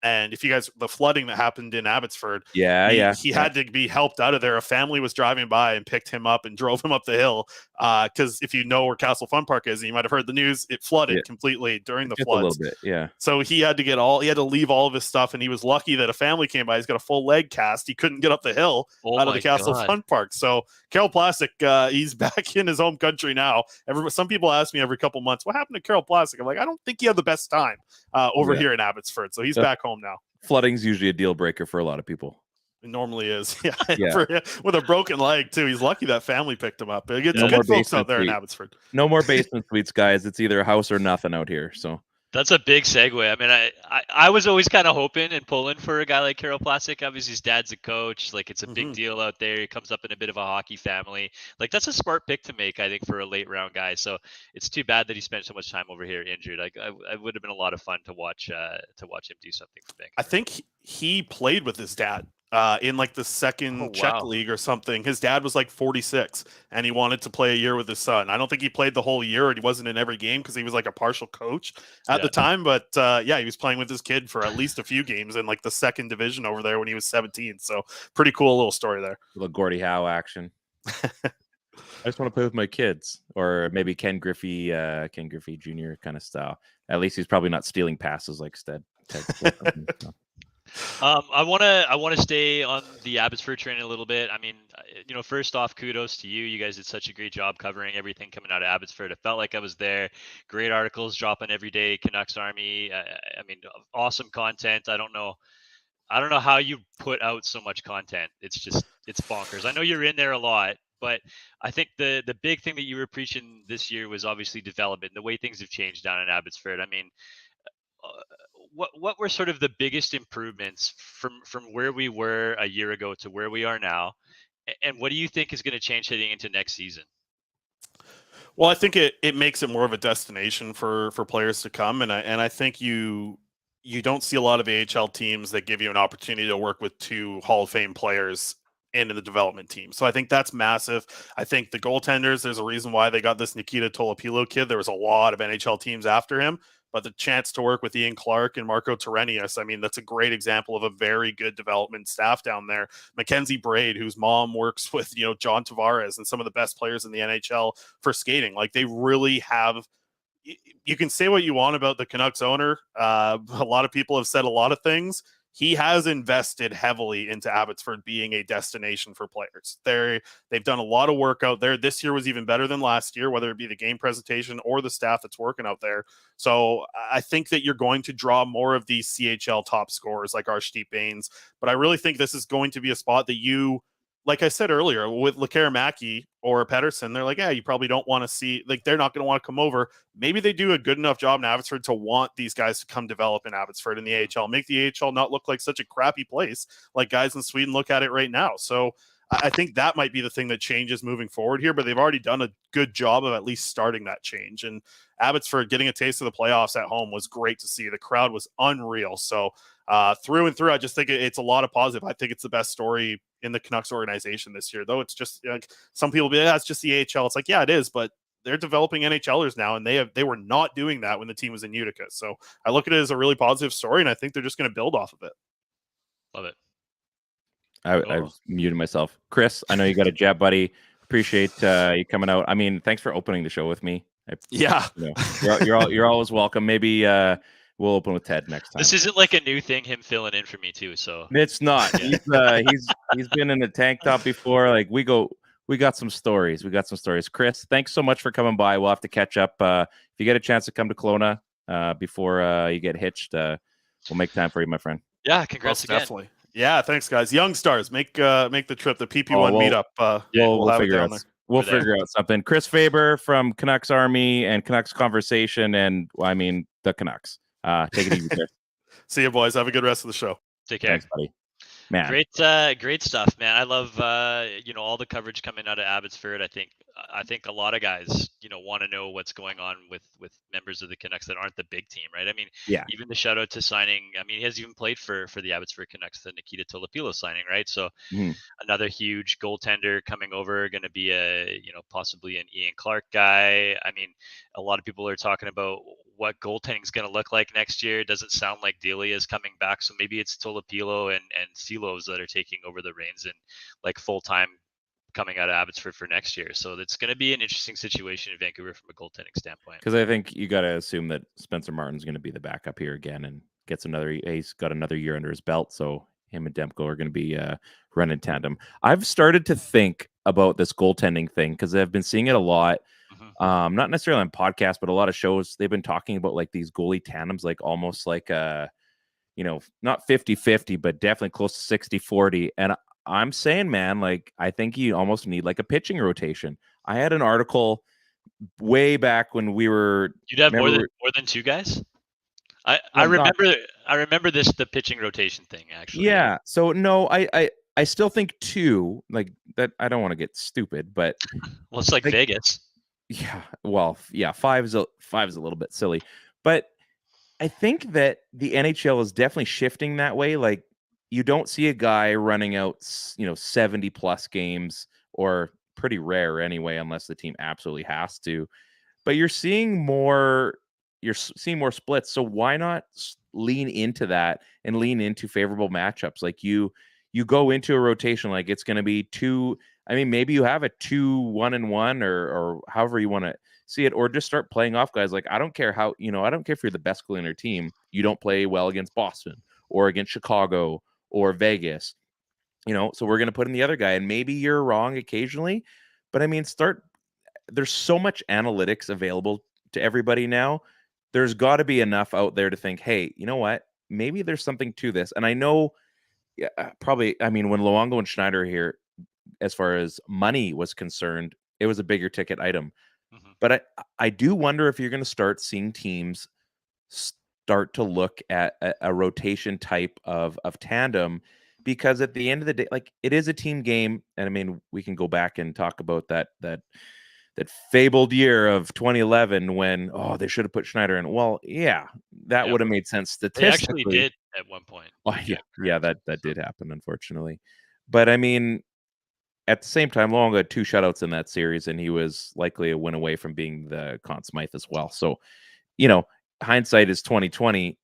And if you guys, the flooding that happened in Abbotsford, he had to be helped out of there. A family was driving by and picked him up and drove him up the hill. Because if you know where Castle Fun Park is, and you might have heard the news, it flooded completely during the floods. A little bit, yeah. So he had to leave all of his stuff, and he was lucky that a family came by. He's got a full leg cast. He couldn't get up the hill out of the Castle Fun Park. So Carol Plastic, he's back in his home country now. Some people ask me every couple months, what happened to Carol Plastic? I'm like, I don't think he had the best time over here in Abbotsford. So he's back home now. Flooding's usually a deal breaker for a lot of people. It normally is. With a broken leg too. He's lucky that family picked him up. It's good folks out there in Abbotsford. No more basement suites, guys. It's either a house or nothing out here. So that's a big segue. I mean, I was always kind of hoping and pulling for a guy like Carol Plastic. Obviously, his dad's a coach. Like, it's a big deal out there. He comes up in a bit of a hockey family. Like, that's a smart pick to make, I think, for a late round guy. So it's too bad that he spent so much time over here injured. Like, it would have been a lot of fun to watch him do something for Vancouver. I think he played with his dad. In like the second Czech league or something. His dad was like 46 and he wanted to play a year with his son. I don't think he played the whole year, or he wasn't in every game because he was like a partial coach at the time. But he was playing with his kid for at least a few games in like the second division over there when he was 17. So pretty cool little story there. A little Gordie Howe action. I just want to play with my kids, or maybe Ken Griffey Jr. kind of style. At least he's probably not stealing passes like Ted. I want to stay on the Abbotsford train a little bit. I mean, first off, kudos to you. You guys did such a great job covering everything coming out of Abbotsford. It felt like I was there. Great articles dropping every day. Canucks Army. I mean, awesome content. I don't know how you put out so much content. It's bonkers. I know you're in there a lot, but I think the big thing that you were preaching this year was obviously development, the way things have changed down in Abbotsford. I mean, what were sort of the biggest improvements from where we were a year ago to where we are now, and what do you think is going to change heading into next season? Well, I think it makes it more of a destination for players to come, and I think you don't see a lot of AHL teams that give you an opportunity to work with 2 Hall of Fame players into the development team. So I think that's massive. I think the goaltenders, there's a reason why they got this Nikita Tolopilo kid. There was a lot of NHL teams after him. But the chance to work with Ian Clark and Marco Terenius, I mean, that's a great example of a very good development staff down there. Mackenzie Braid, whose mom works with, John Tavares and some of the best players in the NHL for skating. Like, they really have, you can say what you want about the Canucks owner. A lot of people have said a lot of things. he has invested heavily into Abbotsford being a destination for players. They've done a lot of work out there. This year was even better than last year, whether it be the game presentation or the staff that's working out there. So I think that you're going to draw more of these CHL top scorers like Arshdeep Baines, but I really think this is going to be a spot that you, like I said earlier, with Lekaramaki or Pedersen, they're like, yeah, you probably don't want to see, like, they're not going to want to come over. Maybe they do a good enough job in Abbotsford to want these guys to come develop in Abbotsford in the AHL, make the AHL not look like such a crappy place like guys in Sweden look at it right now. So I think that might be the thing that changes moving forward here, but they've already done a good job of at least starting that change. And Abbotsford getting a taste of the playoffs at home was great to see. The crowd was unreal. So through and through, I just think it's a lot of positive. I think it's the best story in the Canucks organization this year, though. It's just like some people be like, it's just the AHL. It's like, yeah, it is, but they're developing NHLers now, and they were not doing that when the team was in Utica. So I look at it as a really positive story, and I think they're just going to build off of it. Love it. I've muted myself. Chris, I know you got a jet, buddy. Appreciate you coming out. I mean, thanks for opening the show with me. Yeah, you're always welcome. Maybe we'll open with Ted next time. This isn't like a new thing, him filling in for me too. So it's not. He's been in a tank top before. Like we got some stories. Chris, thanks so much for coming by. We'll have to catch up. If you get a chance to come to Kelowna before you get hitched, we'll make time for you, my friend. Yeah, congrats again. Definitely. Yeah, thanks, guys. Young Stars, make the trip. The PP1 meetup. We'll have figure it out. down there. We'll figure out something. Chris Faber from Canucks Army and Canucks Conversation, and I mean the Canucks. Take it easy, Chris. See you, boys. Have a good rest of the show. Take care. Thanks, buddy. Man. Great stuff, man. I love all the coverage coming out of Abbotsford. I think a lot of guys want to know what's going on with members of the Canucks that aren't the big team, right? I mean, yeah. Even the shout out to signing. I mean, he has even played for the Abbotsford Canucks, the Nikita Tolopilo signing, right? So another huge goaltender coming over, going to be possibly an Ian Clark guy. I mean, a lot of people are talking about what goaltending is going to look like next year. It doesn't sound like Delia is coming back, so maybe it's Tolopilo and Silos that are taking over the reins and like full time coming out of Abbotsford for next year. So it's going to be an interesting situation in Vancouver from a goaltending standpoint. Because I think you got to assume that Spencer Martin's going to be the backup here again and he's got another year under his belt. So him and Demko are going to be running tandem. I've started to think about this goaltending thing because I've been seeing it a lot. Not necessarily on podcasts, but a lot of shows, they've been talking about like these goalie tandems, like almost like not 50-50, but definitely close to 60-40. And I'm saying, man, like, I think you almost need like a pitching rotation. I had an article way back when we were. You'd have more than two guys. I remember the pitching rotation thing actually. Yeah. So no, I still think two, like that. I don't want to get stupid, but well, it's like Vegas. Yeah. Well, yeah. Five is a little bit silly, but I think that the NHL is definitely shifting that way. Like, you don't see a guy running out, 70 plus games, or pretty rare anyway, unless the team absolutely has to. But you're seeing more splits. So why not lean into that and lean into favorable matchups? Like you go into a rotation like it's going to be two. I mean, maybe you have a 2-1-1 or however you want to see it, or just start playing off guys. Like, I don't care how, I don't care if you're the best goalie on your team. You don't play well against Boston or against Chicago or Vegas, so we're going to put in the other guy, and maybe you're wrong occasionally, but I mean, there's so much analytics available to everybody now. There's got to be enough out there to think, hey, you know what? Maybe there's something to this. And I know probably, I mean, when Luongo and Schneider here, as far as money was concerned, it was a bigger ticket item. But I do wonder if you're going to start seeing teams start to look at a rotation type of tandem, because at the end of the day, like, it is a team game. And I mean, we can go back and talk about that fabled year of 2011 when, they should have put Schneider in. Well, yeah, that would have made sense statistically. They actually did at one point. Oh, yeah, that did happen, unfortunately. But I mean, at the same time, Luongo had 2 shutouts in that series, and he was likely a win away from being the Conn Smythe as well. So, hindsight is 2020.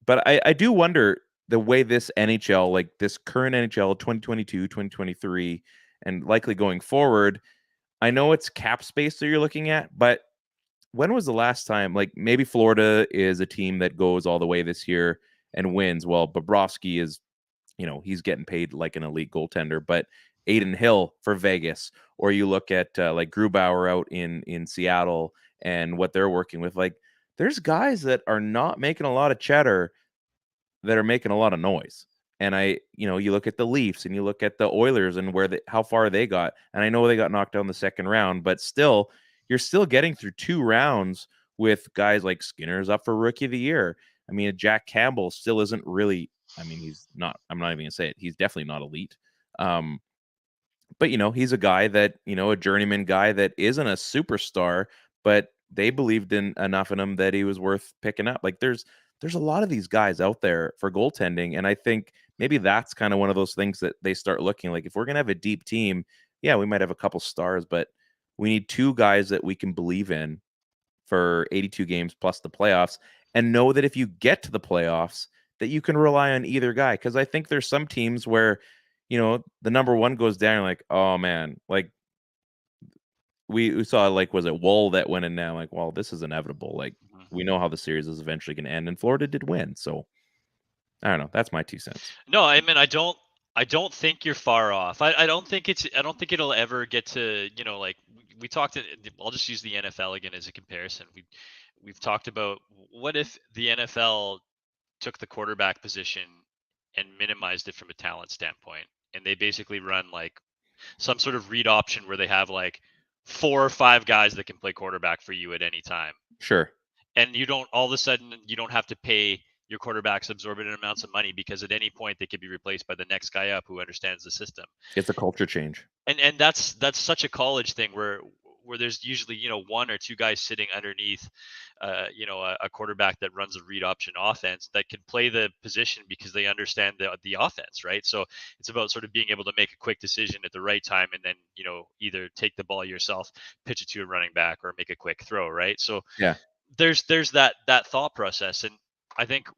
But I do wonder the way this NHL, like this current NHL 2022, 2023, and likely going forward, I know it's cap space that you're looking at, but when was the last time, like maybe Florida is a team that goes all the way this year and wins. Well, Bobrovsky is, he's getting paid like an elite goaltender, but Aiden Hill for Vegas, or you look at like Grubauer out in Seattle and what they're working with. Like, there's guys that are not making a lot of cheddar that are making a lot of noise. And you look at the Leafs and you look at the Oilers and how far they got. And I know they got knocked down the second round, but still, you're still getting through 2 rounds with guys like Skinner's up for Rookie of the Year. I mean, Jack Campbell still isn't really. I mean, he's not. I'm not even gonna say it. He's definitely not elite. But he's a guy that a journeyman guy that isn't a superstar, but they believed enough in him that he was worth picking up. Like there's a lot of these guys out there for goaltending, and I think maybe that's kind of one of those things that they start looking like. If we're gonna have a deep team, yeah, we might have a couple stars, but we need 2 guys that we can believe in for 82 games plus the playoffs, and know that if you get to the playoffs, that you can rely on either guy. Because I think there's some teams where the number 1 goes down, like, oh man, like we saw, like, was it Wool that went in now? Like, well, this is inevitable. Like, we know how the series is eventually going to end, and Florida did win. So I don't know. That's my 2 cents. No, I mean, I don't think you're far off. I don't think I don't think it'll ever get to, like we talked. I'll just use the NFL again as a comparison. We've talked about what if the NFL took the quarterback position and minimized it from a talent standpoint, and they basically run like some sort of read option where they have like 4 or 5 guys that can play quarterback for you at any time. Sure. And you don't all of a sudden you don't have to pay your quarterbacks exorbitant amounts of money, because at any point they could be replaced by the next guy up who understands the system. It's a culture change. And that's such a college thing where there's usually 1 or 2 guys sitting underneath a quarterback that runs a read option offense that can play the position because they understand the offense, right? So it's about sort of being able to make a quick decision at the right time, and then either take the ball yourself, pitch it to a running back, or make a quick throw, right? So Yeah. there's that thought process. And I think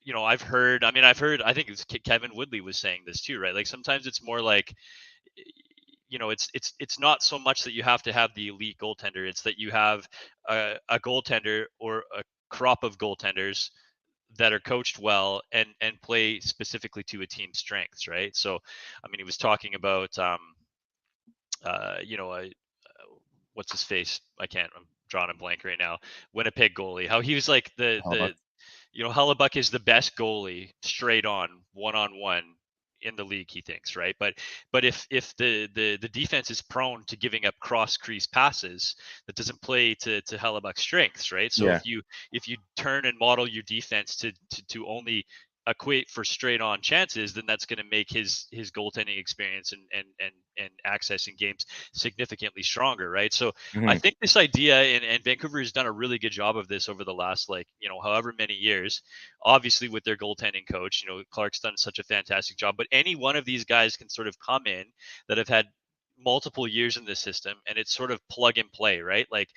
I think it's Kevin Woodley was saying this too, right? Like sometimes it's more like it's not so much that you have to have the elite goaltender, it's that you have a goaltender or a crop of goaltenders that are coached well and play specifically to a team's strengths, right? So I mean, he was talking about what's his face? I'm drawing a blank right now. Winnipeg goalie. How he was like Hellebuck. Hellebuck is the best goalie straight on one in the league, he thinks, right? But if the defense is prone to giving up cross crease passes, that doesn't play to Hellebuck's strengths, right? So Yeah. if you turn and model your defense to only equate for straight on chances, then that's going to make his goaltending experience and accessing games significantly stronger, right? So I think this idea, and Vancouver has done a really good job of this over the last however many years, obviously with their goaltending coach. Clark's done such a fantastic job, but any one of these guys can sort of come in that have had multiple years in the system, and it's sort of plug and play, right? Like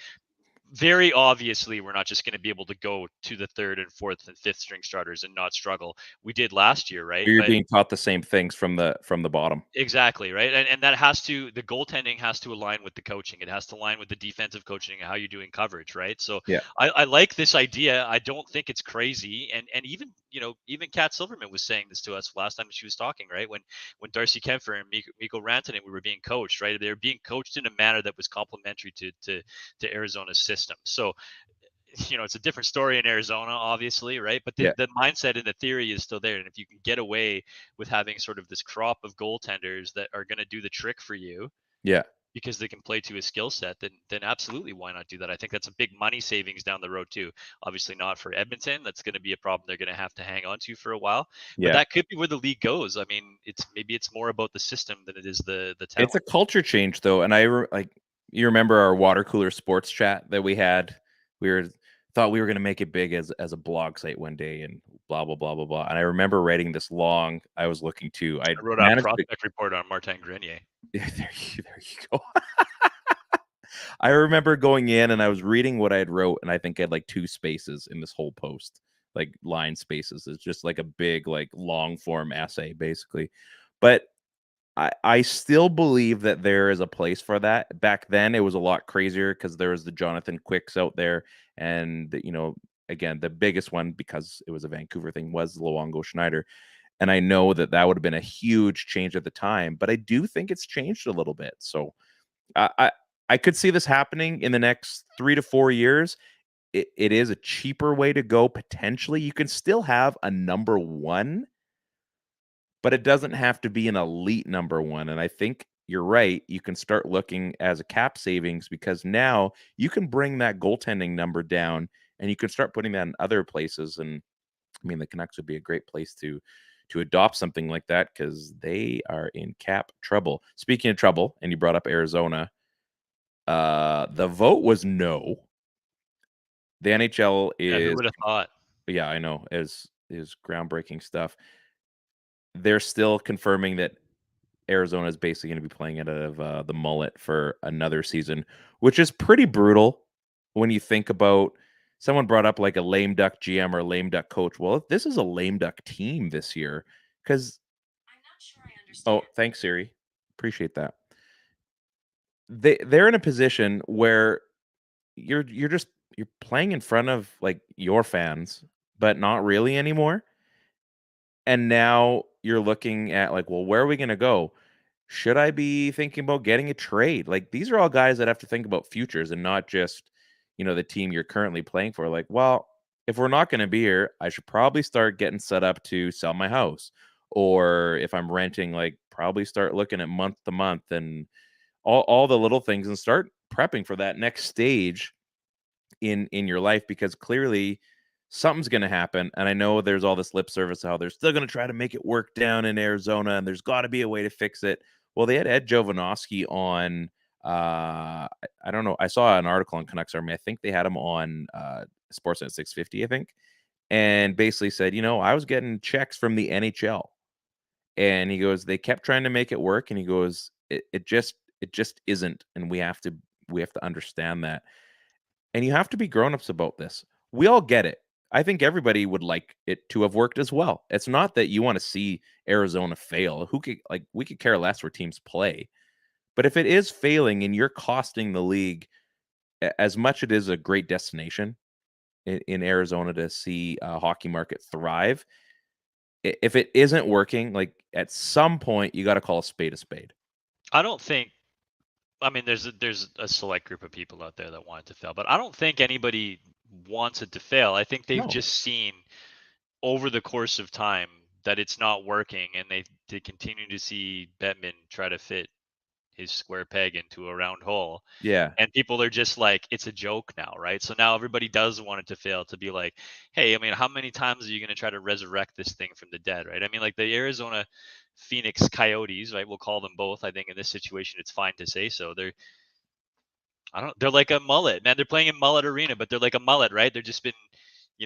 very obviously we're not just going to be able to go to the 3rd and 4th and 5th string starters and not struggle. We did last year, right? You're being taught the same things from the bottom. Exactly, right? And that the goaltending has to align with the coaching. It has to align with the defensive coaching and how you're doing coverage, right? So Yeah. I like this idea. I don't think it's crazy. And even even Kat Silverman was saying this to us last time she was talking, right? When Darcy Kempfer and Mikko Rantanen were being coached, right? They were being coached in a manner that was complementary to Arizona's system. So it's a different story in Arizona, obviously, right? But the mindset and the theory is still there. And if you can get away with having sort of this crop of goaltenders that are going to do the trick for you, Yeah. because they can play to a skill set, then absolutely, why not do that? I think that's a big money savings down the road too. Obviously not for Edmonton. That's going to be a problem they're going to have to hang on to for a while. Yeah. But that could be where the league goes. I mean, it's more about the system than it is the talent. It's a culture change though, and you remember our water cooler sports chat that we had. We thought we were going to make it big as a blog site one day, and blah blah blah blah blah. And I remember writing this long. I was looking to. I wrote a prospect report on Martin Grenier. Yeah, there you go. I remember going in and I was reading what I had wrote, and I think I had like 2 spaces in this whole post, like line spaces. It's just like a big, like long form essay, basically. But I still believe that there is a place for that. Back then, it was a lot crazier because there was the Jonathan Quicks out there, and again, the biggest one, because it was a Vancouver thing, was Luongo Schneider. And I know that would have been a huge change at the time, but I do think it's changed a little bit. So I could see this happening in the next 3 to 4 years. It is a cheaper way to go, potentially. You can still have a number one, but it doesn't have to be an elite number one. And I think you're right. You can start looking as a cap savings, because now you can bring that goaltending number down and you can start putting that in other places. And I mean, the Canucks would be a great place to adopt something like that, because they are in cap trouble. Speaking of trouble, and you brought up Arizona, the vote was no. The NHL Yeah, who is, would have thought? yeah, I know, is groundbreaking stuff. They're still confirming that Arizona is basically going to be playing out of the mullet for another season, which is pretty brutal when you think about. Someone brought up like a lame duck GM or a lame duck coach. Well, if this is a lame duck team this year, because I'm not sure I understand. thanks, Siri, appreciate that. They're in a position where you're playing in front of like your fans, but not really anymore. And now you're looking at like, well, where are we going to go? Should I be thinking about getting a trade? Like, these are all guys that have to think about futures and not just, the team you're currently playing for. Like, well, if we're not going to be here, I should probably start getting set up to sell my house. Or if I'm renting, like, probably start looking at month to month and all the little things, and start prepping for that next stage in your life, because clearly something's going to happen. And I know there's all this lip service how they're still going to try to make it work down in Arizona, and there's got to be a way to fix it. Well, they had Ed Jovanovski on. I don't know. I saw an article on Canucks Army. I think they had him on Sportsnet 650, I think, and basically said, I was getting checks from the NHL, and he goes, they kept trying to make it work, and he goes, it just isn't, and we have to understand that. And you have to be grown-ups about this. We all get it. I think everybody would like it to have worked as well. It's not that you want to see Arizona fail. We could care less where teams play. But if it is failing and you're costing the league, as much it is a great destination in Arizona to see a hockey market thrive, if it isn't working, like, at some point you got to call a spade a spade. I don't think. I mean, there's a select group of people out there that want it to fail, but I don't think anybody wants it to fail. I think they've No. just seen over the course of time that it's not working, and they continue to see Bettman try to fit his square peg into a round hole. Yeah. And people are just like, it's a joke now, right? So now everybody does want it to fail, to be like, hey, I mean, how many times are you going to try to resurrect this thing from the dead, right? I mean, like the Arizona Phoenix Coyotes, right? We'll call them both. I think in this situation, it's fine to say so. They're like a mullet, man. They're playing in mullet arena, but they're like a mullet, right? They're just been,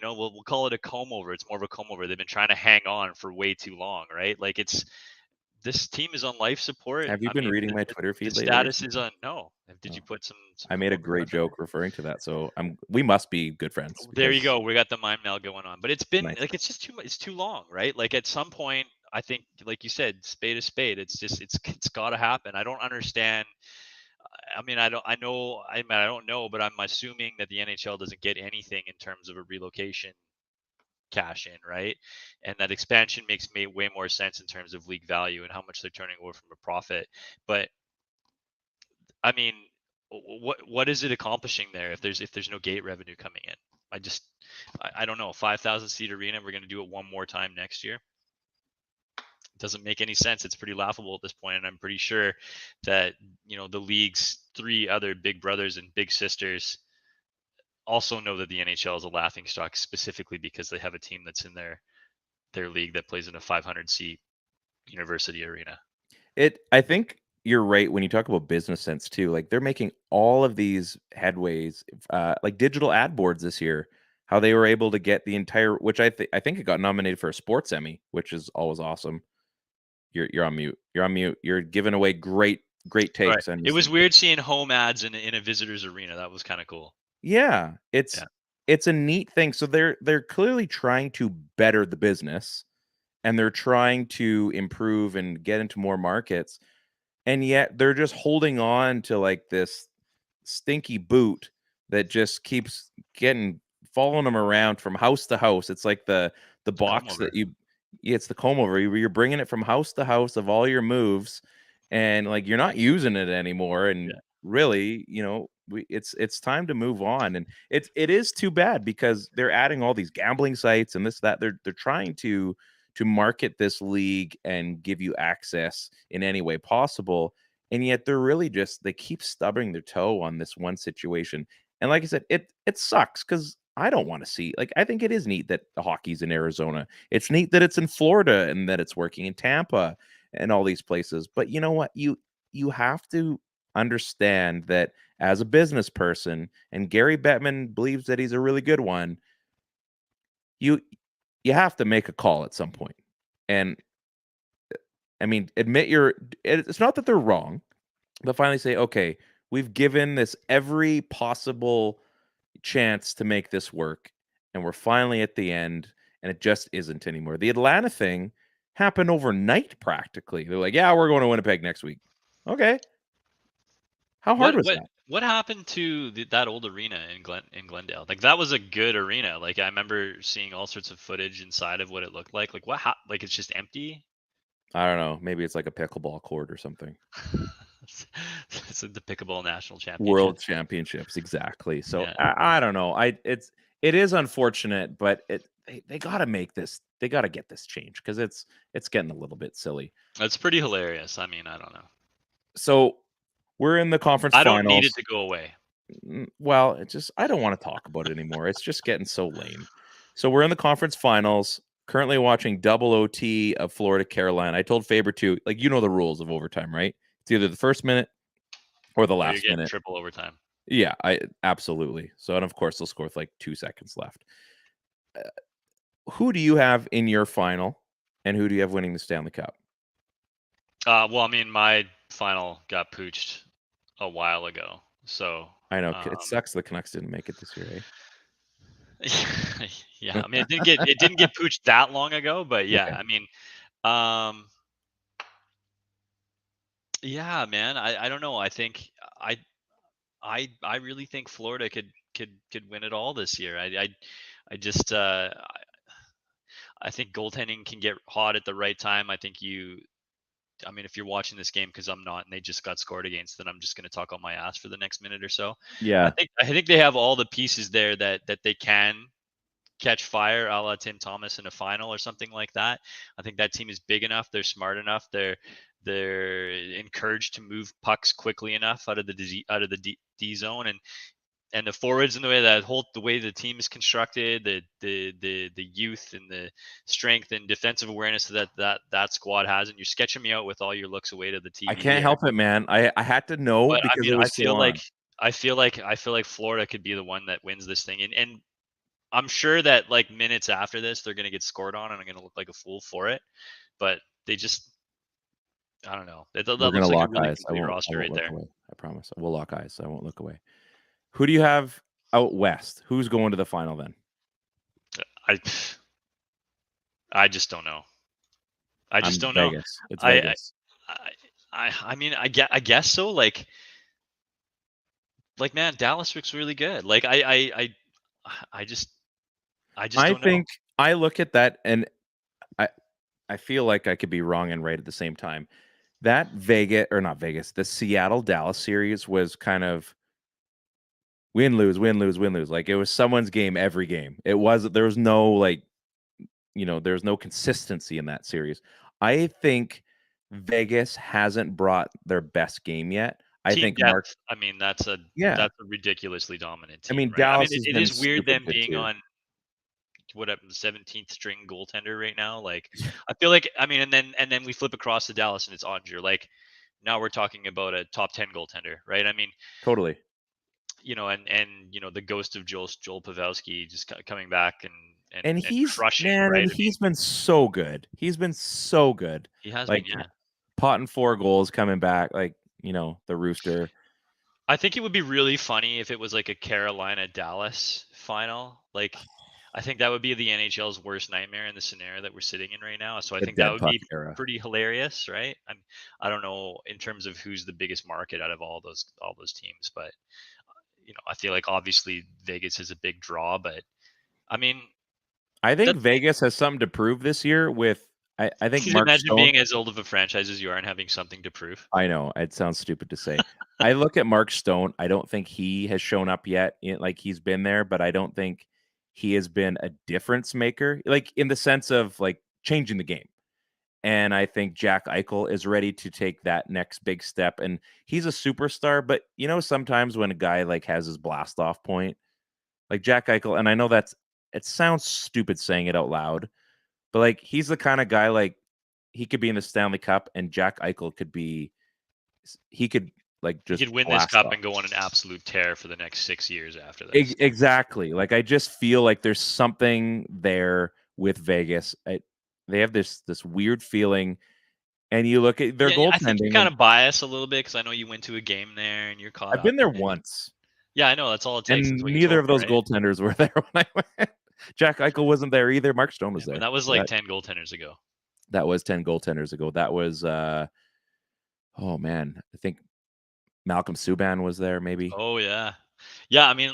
we'll call it a comb over. It's more of a comb over. They've been trying to hang on for way too long, right? Like this team is on life support. Have you been reading my Twitter feed The lately? status is on no. Did you put some I made a great joke referring to that, so we must be good friends. There you go. We got the mime now going on, but it's been Nice. like, it's just too much. It's too long, right? Like at some point, I think, like you said, spade is spade. It's just it's got to happen. I don't understand. I mean, I don't know, but I'm assuming that the NHL doesn't get anything in terms of a relocation cash in, right? And that expansion makes way more sense in terms of league value and how much they're turning over from a profit. But I mean, what is it accomplishing there if there's no gate revenue coming in? I don't know. 5,000 seat arena. We're going to do it one more time next year. It doesn't make any sense. It's pretty laughable at this point, and I'm pretty sure that the league's 3 other big brothers and big sisters also know that the NHL is a laughing stock, specifically because they have a team that's in their league that plays in a 500 seat university arena. I think you're right when you talk about business sense too. Like, they're making all of these headways, like digital ad boards this year. How they were able to get the entire, which I think it got nominated for a sports Emmy, which is always awesome. You're on mute. You're on mute. You're giving away great takes. Right. And It was weird seeing home ads in a visitor's arena. That was kind of cool. Yeah, it's a neat thing. So they're clearly trying to better the business, and they're trying to improve and get into more markets, and yet they're just holding on to like this stinky boot that just keeps getting following them around from house to house. It's like the box comb-over. that it's the comb over. You're bringing it from house to house of all your moves, and like you're not using it anymore. And Yeah. really, it's time to move on. And it is too bad because they're adding all these gambling sites and this that. They're trying to market this league and give you access in any way possible. And yet they're really they keep stubbing their toe on this one situation. And like I said, it sucks because I don't want to see, like, I think it is neat that the hockey's in Arizona. It's neat that it's in Florida and that it's working in Tampa and all these places. But you know what? You have to understand that as a business person, and Gary Bettman believes that he's a really good one, you have to make a call at some point. And I mean, it's not that they're wrong, but finally say, okay, we've given this every possible chance to make this work, and we're finally at the end, and it just isn't anymore. The Atlanta thing happened overnight practically. They're like, yeah, we're going to Winnipeg next week. Okay. How hard was that? What happened to that old arena in Glendale? Like that was a good arena. Like I remember seeing all sorts of footage inside of what it looked like. Like like it's just empty. I don't know. Maybe it's like a pickleball court or something. It's like the pickleball national championship. World championships, exactly. So Yeah. I don't know. It is unfortunate, but they got to make this. They got to get this changed because it's getting a little bit silly. It's pretty hilarious. I mean, I don't know. So we're in the conference I finals. don't need it to go away. Well, I don't want to talk about it anymore. It's just getting so lame. So we're in the conference finals. Currently watching double OT of Florida Carolina. I told Faber too, like, you know the rules of overtime, right? It's either the first minute or the last minute. Triple overtime. Yeah, I absolutely. So, and of course, they'll score with like 2 seconds left. Who do you have in your final, and who do you have winning the Stanley Cup? Well, I mean, my final got pooched a while ago, so I know it sucks the Canucks didn't make it this year, eh? Yeah, I mean, it didn't get pooched that long ago, but yeah, Okay. I mean, yeah, man, I don't know. I think I really think Florida could win it all this year. I just I think goaltending can get hot at the right time. I mean, if you're watching this game, because I'm not, and they just got scored against, then I'm just going to talk on my ass for the next minute or so. Yeah. I think they have all the pieces there that they can catch fire, a la Tim Thomas in a final or something like that. I think that team is big enough. They're smart enough. They're encouraged to move pucks quickly enough out of the D zone, and the forwards and the way the team is constructed, the youth and the strength and defensive awareness that squad has, and you're sketching me out with all your looks away to the TV. I can't help it, man. I had to know But I because mean, it was so on. I feel like Florida could be the one that wins this thing, and I'm sure that like minutes after this, they're gonna get scored on, and I'm gonna look like a fool for it. But they just, I don't know. That We're looks gonna like a lock really eyes. I complete won't roster right look there. away. I promise. We'll lock eyes. I won't look away. Who do you have out west? Who's going to the final then? I just don't know. I just don't know. Vegas. It's Vegas. I mean, I guess so. Like, man, Dallas looks really good. Like, I just don't know. I look at that and I feel like I could be wrong and right at the same time. That the Seattle Dallas series was kind of win, lose, win, lose, win, lose. Like it was someone's game every game. There was no there's no consistency in that series. I think Vegas hasn't brought their best game yet. I think depth, I mean, that's a ridiculously dominant team. I mean, right? Dallas it is weird them being too. on whatever the 17th string goaltender right now. Like, I feel like, I mean, and then we flip across to Dallas and it's Odger. Like, now we're talking about a top 10 goaltender, right? I mean, totally. And the ghost of Joel Pavelski just coming back and he's crushing, man, right? And he's been so good. He's been so good. He has like been, yeah. Potting 4 goals coming back, like the Rooster. I think it would be really funny if it was like a Carolina Dallas final. Like, I think that would be the NHL's worst nightmare in the scenario that we're sitting in right now. So I think that would be pretty hilarious, right? I don't know in terms of who's the biggest market out of all those teams, but I feel like obviously Vegas is a big draw, but I mean, I think that's, Vegas has something to prove this year with I think can you Mark imagine Stone. being as old of a franchise as you are and having something to prove? I know it sounds stupid to say. I look at Mark Stone. I don't think he has shown up yet. Like he's been there, but I don't think he has been a difference maker, like in the sense of like changing the game. And I think Jack Eichel is ready to take that next big step. And he's a superstar, but sometimes when a guy like has his blast off point, like Jack Eichel, and I know it sounds stupid saying it out loud, but like he's the kind of guy like he could be in the Stanley Cup and Jack Eichel he could like You just could win this blast cup off. and go on an absolute tear for the next 6 years after this. Exactly. Like I just feel like there's something there with Vegas. They have this weird feeling, and you look at their Yeah, I think you're goaltending. kind And of biased a little bit because I know you went to a game there and you're caught I've up been there in it. once, Yeah, I know. That's all it takes. and That's what you neither told of me, those right? goaltenders were there when I went. Jack Eichel wasn't there either. Mark Stone was Yeah, but there. that was So like 10 goaltenders ago. that was 10 goaltenders ago. That was oh man, I think Malcolm Subban was there maybe. Oh yeah. Yeah, I mean,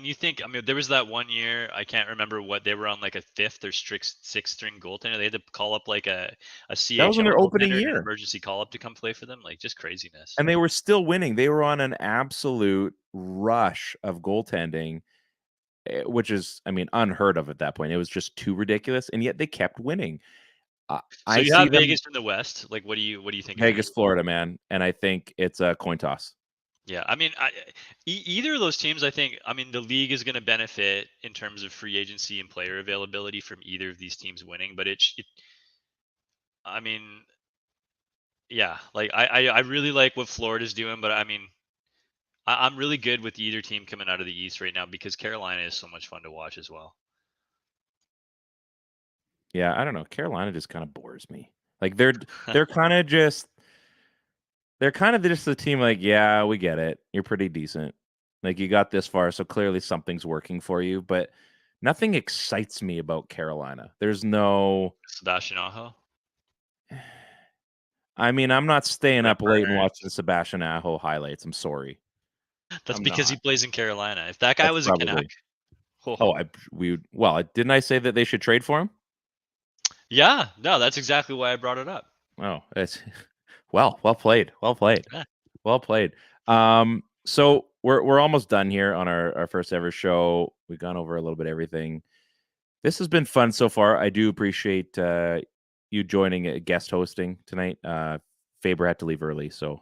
you think, there was that one year, I can't remember what they were on, like a fifth or sixth string goaltender. They had to call up like a That was in CHL their opening goaltender and an year. emergency call up to come play for them. Like just craziness. And they were still winning. They were on an absolute rush of goaltending, which is, I mean, unheard of at that point. It was just too ridiculous, and yet they kept winning. So I you see have them Vegas from the West. Like what do you think of Vegas, that? Florida, man, and I think it's a coin toss. Yeah, either of those teams, I think, the league is going to benefit in terms of free agency and player availability from either of these teams winning. But I mean, yeah, like I really like what Florida's doing, but I'm really good with either team coming out of the East right now because Carolina is so much fun to watch as well. Yeah, I don't know. Carolina just kind of bores me. Like they're kind of just the team. Like, yeah, we get it. You're pretty decent. Like you got this far, so clearly something's working for you. But nothing excites me about Carolina. There's no. Sebastian Aho. I mean, I'm not staying Brent up late and Burns. watching Sebastian Aho highlights. I'm sorry. That's I'm because he not. plays in Carolina. If that guy That's was a Canuck, probably. Oh, didn't I say that they should trade for him? yeah, no, that's exactly why I brought it up. Oh, it's well played. Well played. Yeah. Well played. So we're almost done here on our first ever show. We've gone over a little bit of everything. This has been fun so far. I do appreciate you joining guest hosting tonight. Faber had to leave early, so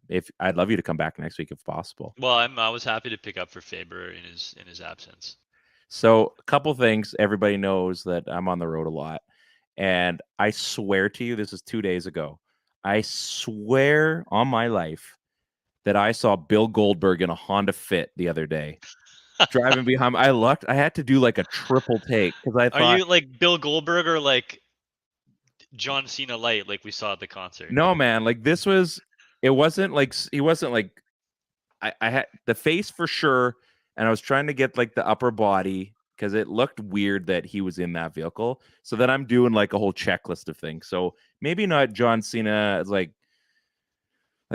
if I'd love you to come back next week if possible. Well, I was happy to pick up for Faber in his absence. So a couple things. Everybody knows that I'm on the road a lot. And I swear to you, this is 2 days ago. I swear on my life that I saw Bill Goldberg in a Honda Fit the other day driving behind. I looked. I had to do like a triple take because I Are thought, you like Bill Goldberg or like John Cena light, like we saw at the concert? no, man. Like this was. It wasn't like he wasn't like. I had the face for sure, and I was trying to get like the upper body because it looked weird that he was in that vehicle. So then I'm doing like a whole checklist of things. So maybe not John Cena. It's like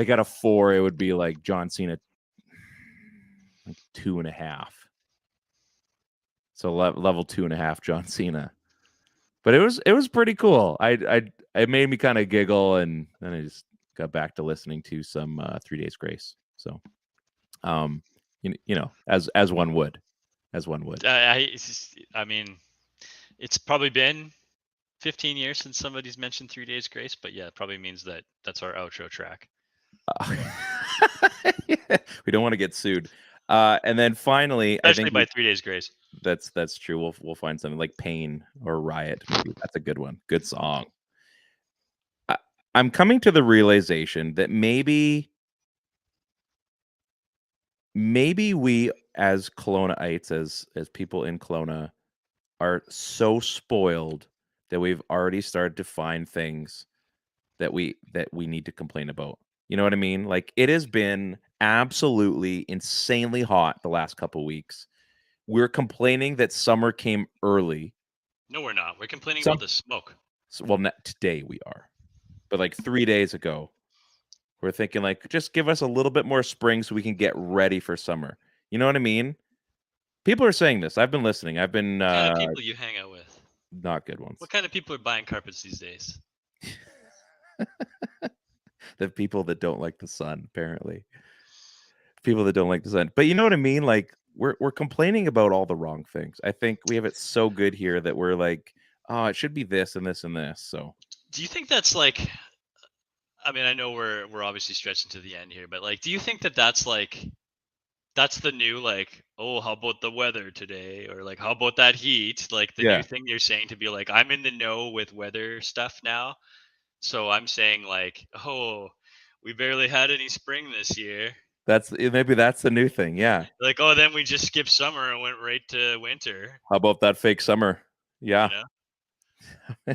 out of 4, it would be like John Cena, like 2.5. So level 2.5 John Cena. But it was pretty cool. It made me kind of giggle, and then I just got back to listening to some 3 Days Grace. So, as one would, I mean, it's probably been 15 years since somebody's mentioned 3 Days Grace, but yeah, it probably means that that's our outro track. We don't want to get sued. And then finally, Especially I think by 3 Days Grace. that's true. We'll find something like Pain or Riot. Maybe that's a good one. Good song. I'm coming to the realization that maybe we as Kelownaites, as people in Kelowna, are so spoiled that we've already started to find things that we need to complain about. You know what I mean? Like it has been absolutely insanely hot the last couple weeks. We're complaining that summer came early. No, we're not. We're complaining about the smoke. Well, today we are. But like 3 days ago, we're thinking like, just give us a little bit more spring so we can get ready for summer. You know what I mean? People are saying this. I've been listening. I've been What kind of people you hang out with? not good ones. What kind of people are buying carpets these days? The people that don't like the sun, apparently. People that don't like the sun. But you know what I mean? Like we're complaining about all the wrong things. I think we have it so good here that we're like, oh, it should be this and this and this. So Do you think that's like? I mean, I know we're obviously stretching to the end here, but like, do you think that that's like, that's the new like, oh, how about the weather today, or like, how about that heat? Like the Yeah. new thing you're saying to be like, I'm in the know with weather stuff now, so I'm saying like, oh, we barely had any spring this year. maybe that's the new thing. Yeah. Like, oh, then we just skipped summer and went right to winter. How about that fake summer? Yeah. You know?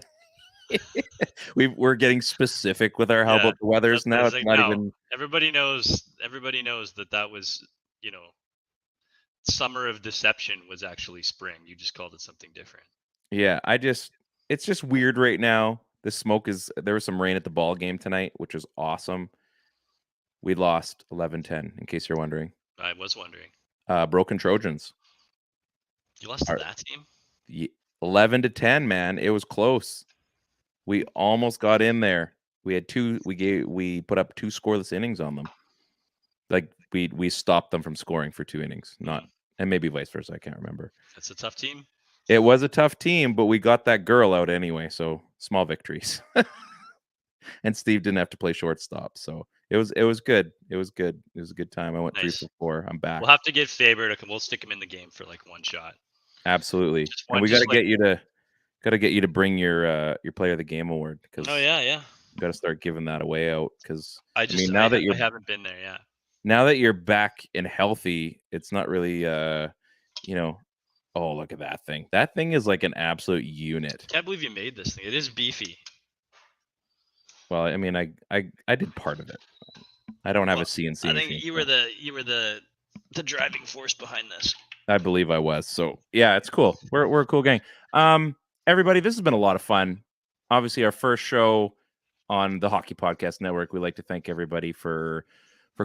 We're getting specific with our how Yeah, about the weathers that's what I now. was It's like, not no, even everybody knows that was, summer of deception was actually spring. You just called it something different. yeah. It's just weird right now. The smoke is there was some rain at the ball game tonight, which was awesome. We lost 11-10, in case you're wondering. I was wondering. Broken Trojans. You lost to Are- that team? 11-10, man. It was close. We almost got in there. We had we put up 2 scoreless innings on them. Like we stopped them from scoring for 2 innings. And maybe vice versa. I can't remember. That's a tough team. It was a tough team, but we got that girl out anyway, so small victories. And Steve didn't have to play shortstop, so it was good. It was good. It was a good time. I went 3 Nice. for 4. I'm back. We'll have to get Faber to come. We'll stick him in the game for like one shot. Absolutely. Just And one- we got just to get you to bring your player of the game award because Oh yeah. got to start giving that away out because I mean, now that you're I haven't been there. Yeah. now that you're back and healthy, it's not really oh, look at that thing. That thing is like an absolute unit. Can't believe you made this thing. It is beefy. Well, I mean, I did part of it. I don't have a Well, CNC I think machine, you were the driving force behind this. I believe I was. So yeah, it's cool. We're a cool gang. Everybody, this has been a lot of fun. Obviously, our first show on the Hockey Podcast Network. We'd like to thank everybody for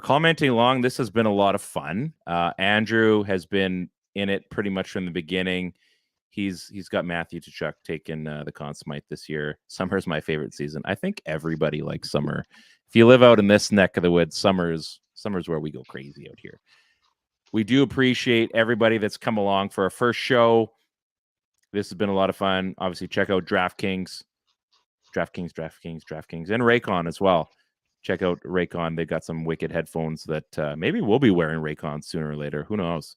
commenting along. This has been a lot of fun. Andrew has been in it pretty much from the beginning. He's got Matthew Tkachuk taking the Conn Smythe this year. Summer's my favorite season. I think everybody likes summer. If you live out in this neck of the woods, summer's where we go crazy out here. We do appreciate everybody that's come along for our first show. This has been a lot of fun. Obviously, check out DraftKings, and Raycon as well. Check out Raycon. They got some wicked headphones that maybe we'll be wearing Raycon sooner or later. Who knows?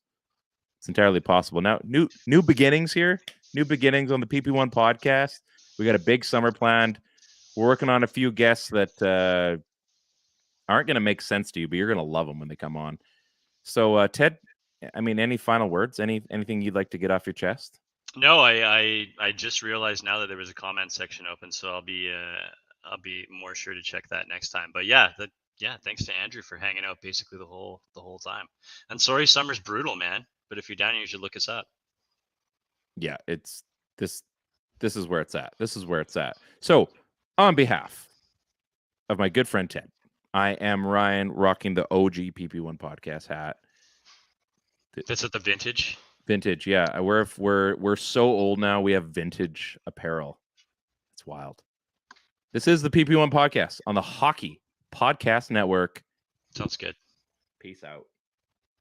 It's entirely possible. Now, new beginnings here. New beginnings on the PP1 podcast. We got a big summer planned. We're working on a few guests that aren't going to make sense to you, but you're going to love them when they come on. So, Ted, I mean, any final words? Anything you'd like to get off your chest? No, I just realized now that there was a comment section open, so I'll be more sure to check that next time. But yeah, thanks to Andrew for hanging out basically the whole time. And sorry, summer's brutal, man. But if you're down here, you should look us up. Yeah, it's this is where it's at. This is where it's at. So, on behalf of my good friend Ted, I am Ryan, rocking the OG PP1 podcast hat. That's at the vintage. Vintage, yeah. We're so old now. We have vintage apparel. It's wild. This is the PP1 podcast on the Hockey Podcast Network. Sounds good. Peace out.